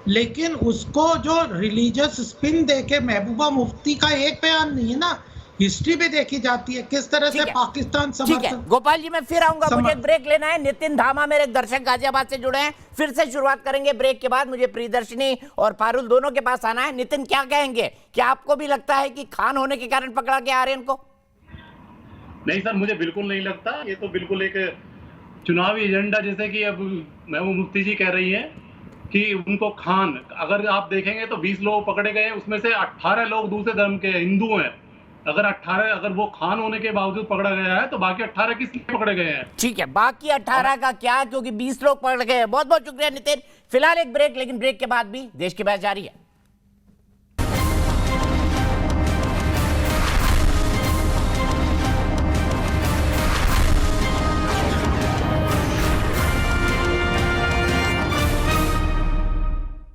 लेकिन उसको जो रिलीजियस स्पिन देके महबूबा मुफ्ती का एक बयान नहीं है ना, हिस्ट्री भी देखी जाती है किस तरह से पाकिस्तान समर्थन। गोपाल जी मैं फिर आऊंगा, मुझे एक ब्रेक लेना है। नितिन धामा मेरे दर्शक गाजियाबाद से जुड़े हैं, फिर से शुरुआत करेंगे ब्रेक के बाद। मुझे प्रियदर्शनी और पारुल दोनों के पास आना है। नितिन क्या कहेंगे, क्या आपको भी लगता है कि खान होने के कारण पकड़ा गया आर्यन को? नहीं सर, मुझे बिल्कुल नहीं लगता। ये तो बिल्कुल एक चुनावी एजेंडा, जैसे कि अब महबूबा मुफ्ती जी कह रही हैं कि उनको खान, अगर आप देखेंगे तो 20 लोग पकड़े गए, उसमें से 18 लोग दूसरे धर्म के हिंदू हैं। अगर वो खान होने के बावजूद पकड़ा गया है तो बाकी 18 किस लिए पकड़े गए हैं? ठीक है, बाकी 18 का क्या, क्योंकि 20 लोग पकड़ गए हैं। बहुत बहुत शुक्रिया नितिन। फिलहाल एक ब्रेक, लेकिन ब्रेक के बाद भी देश की बहस जारी है।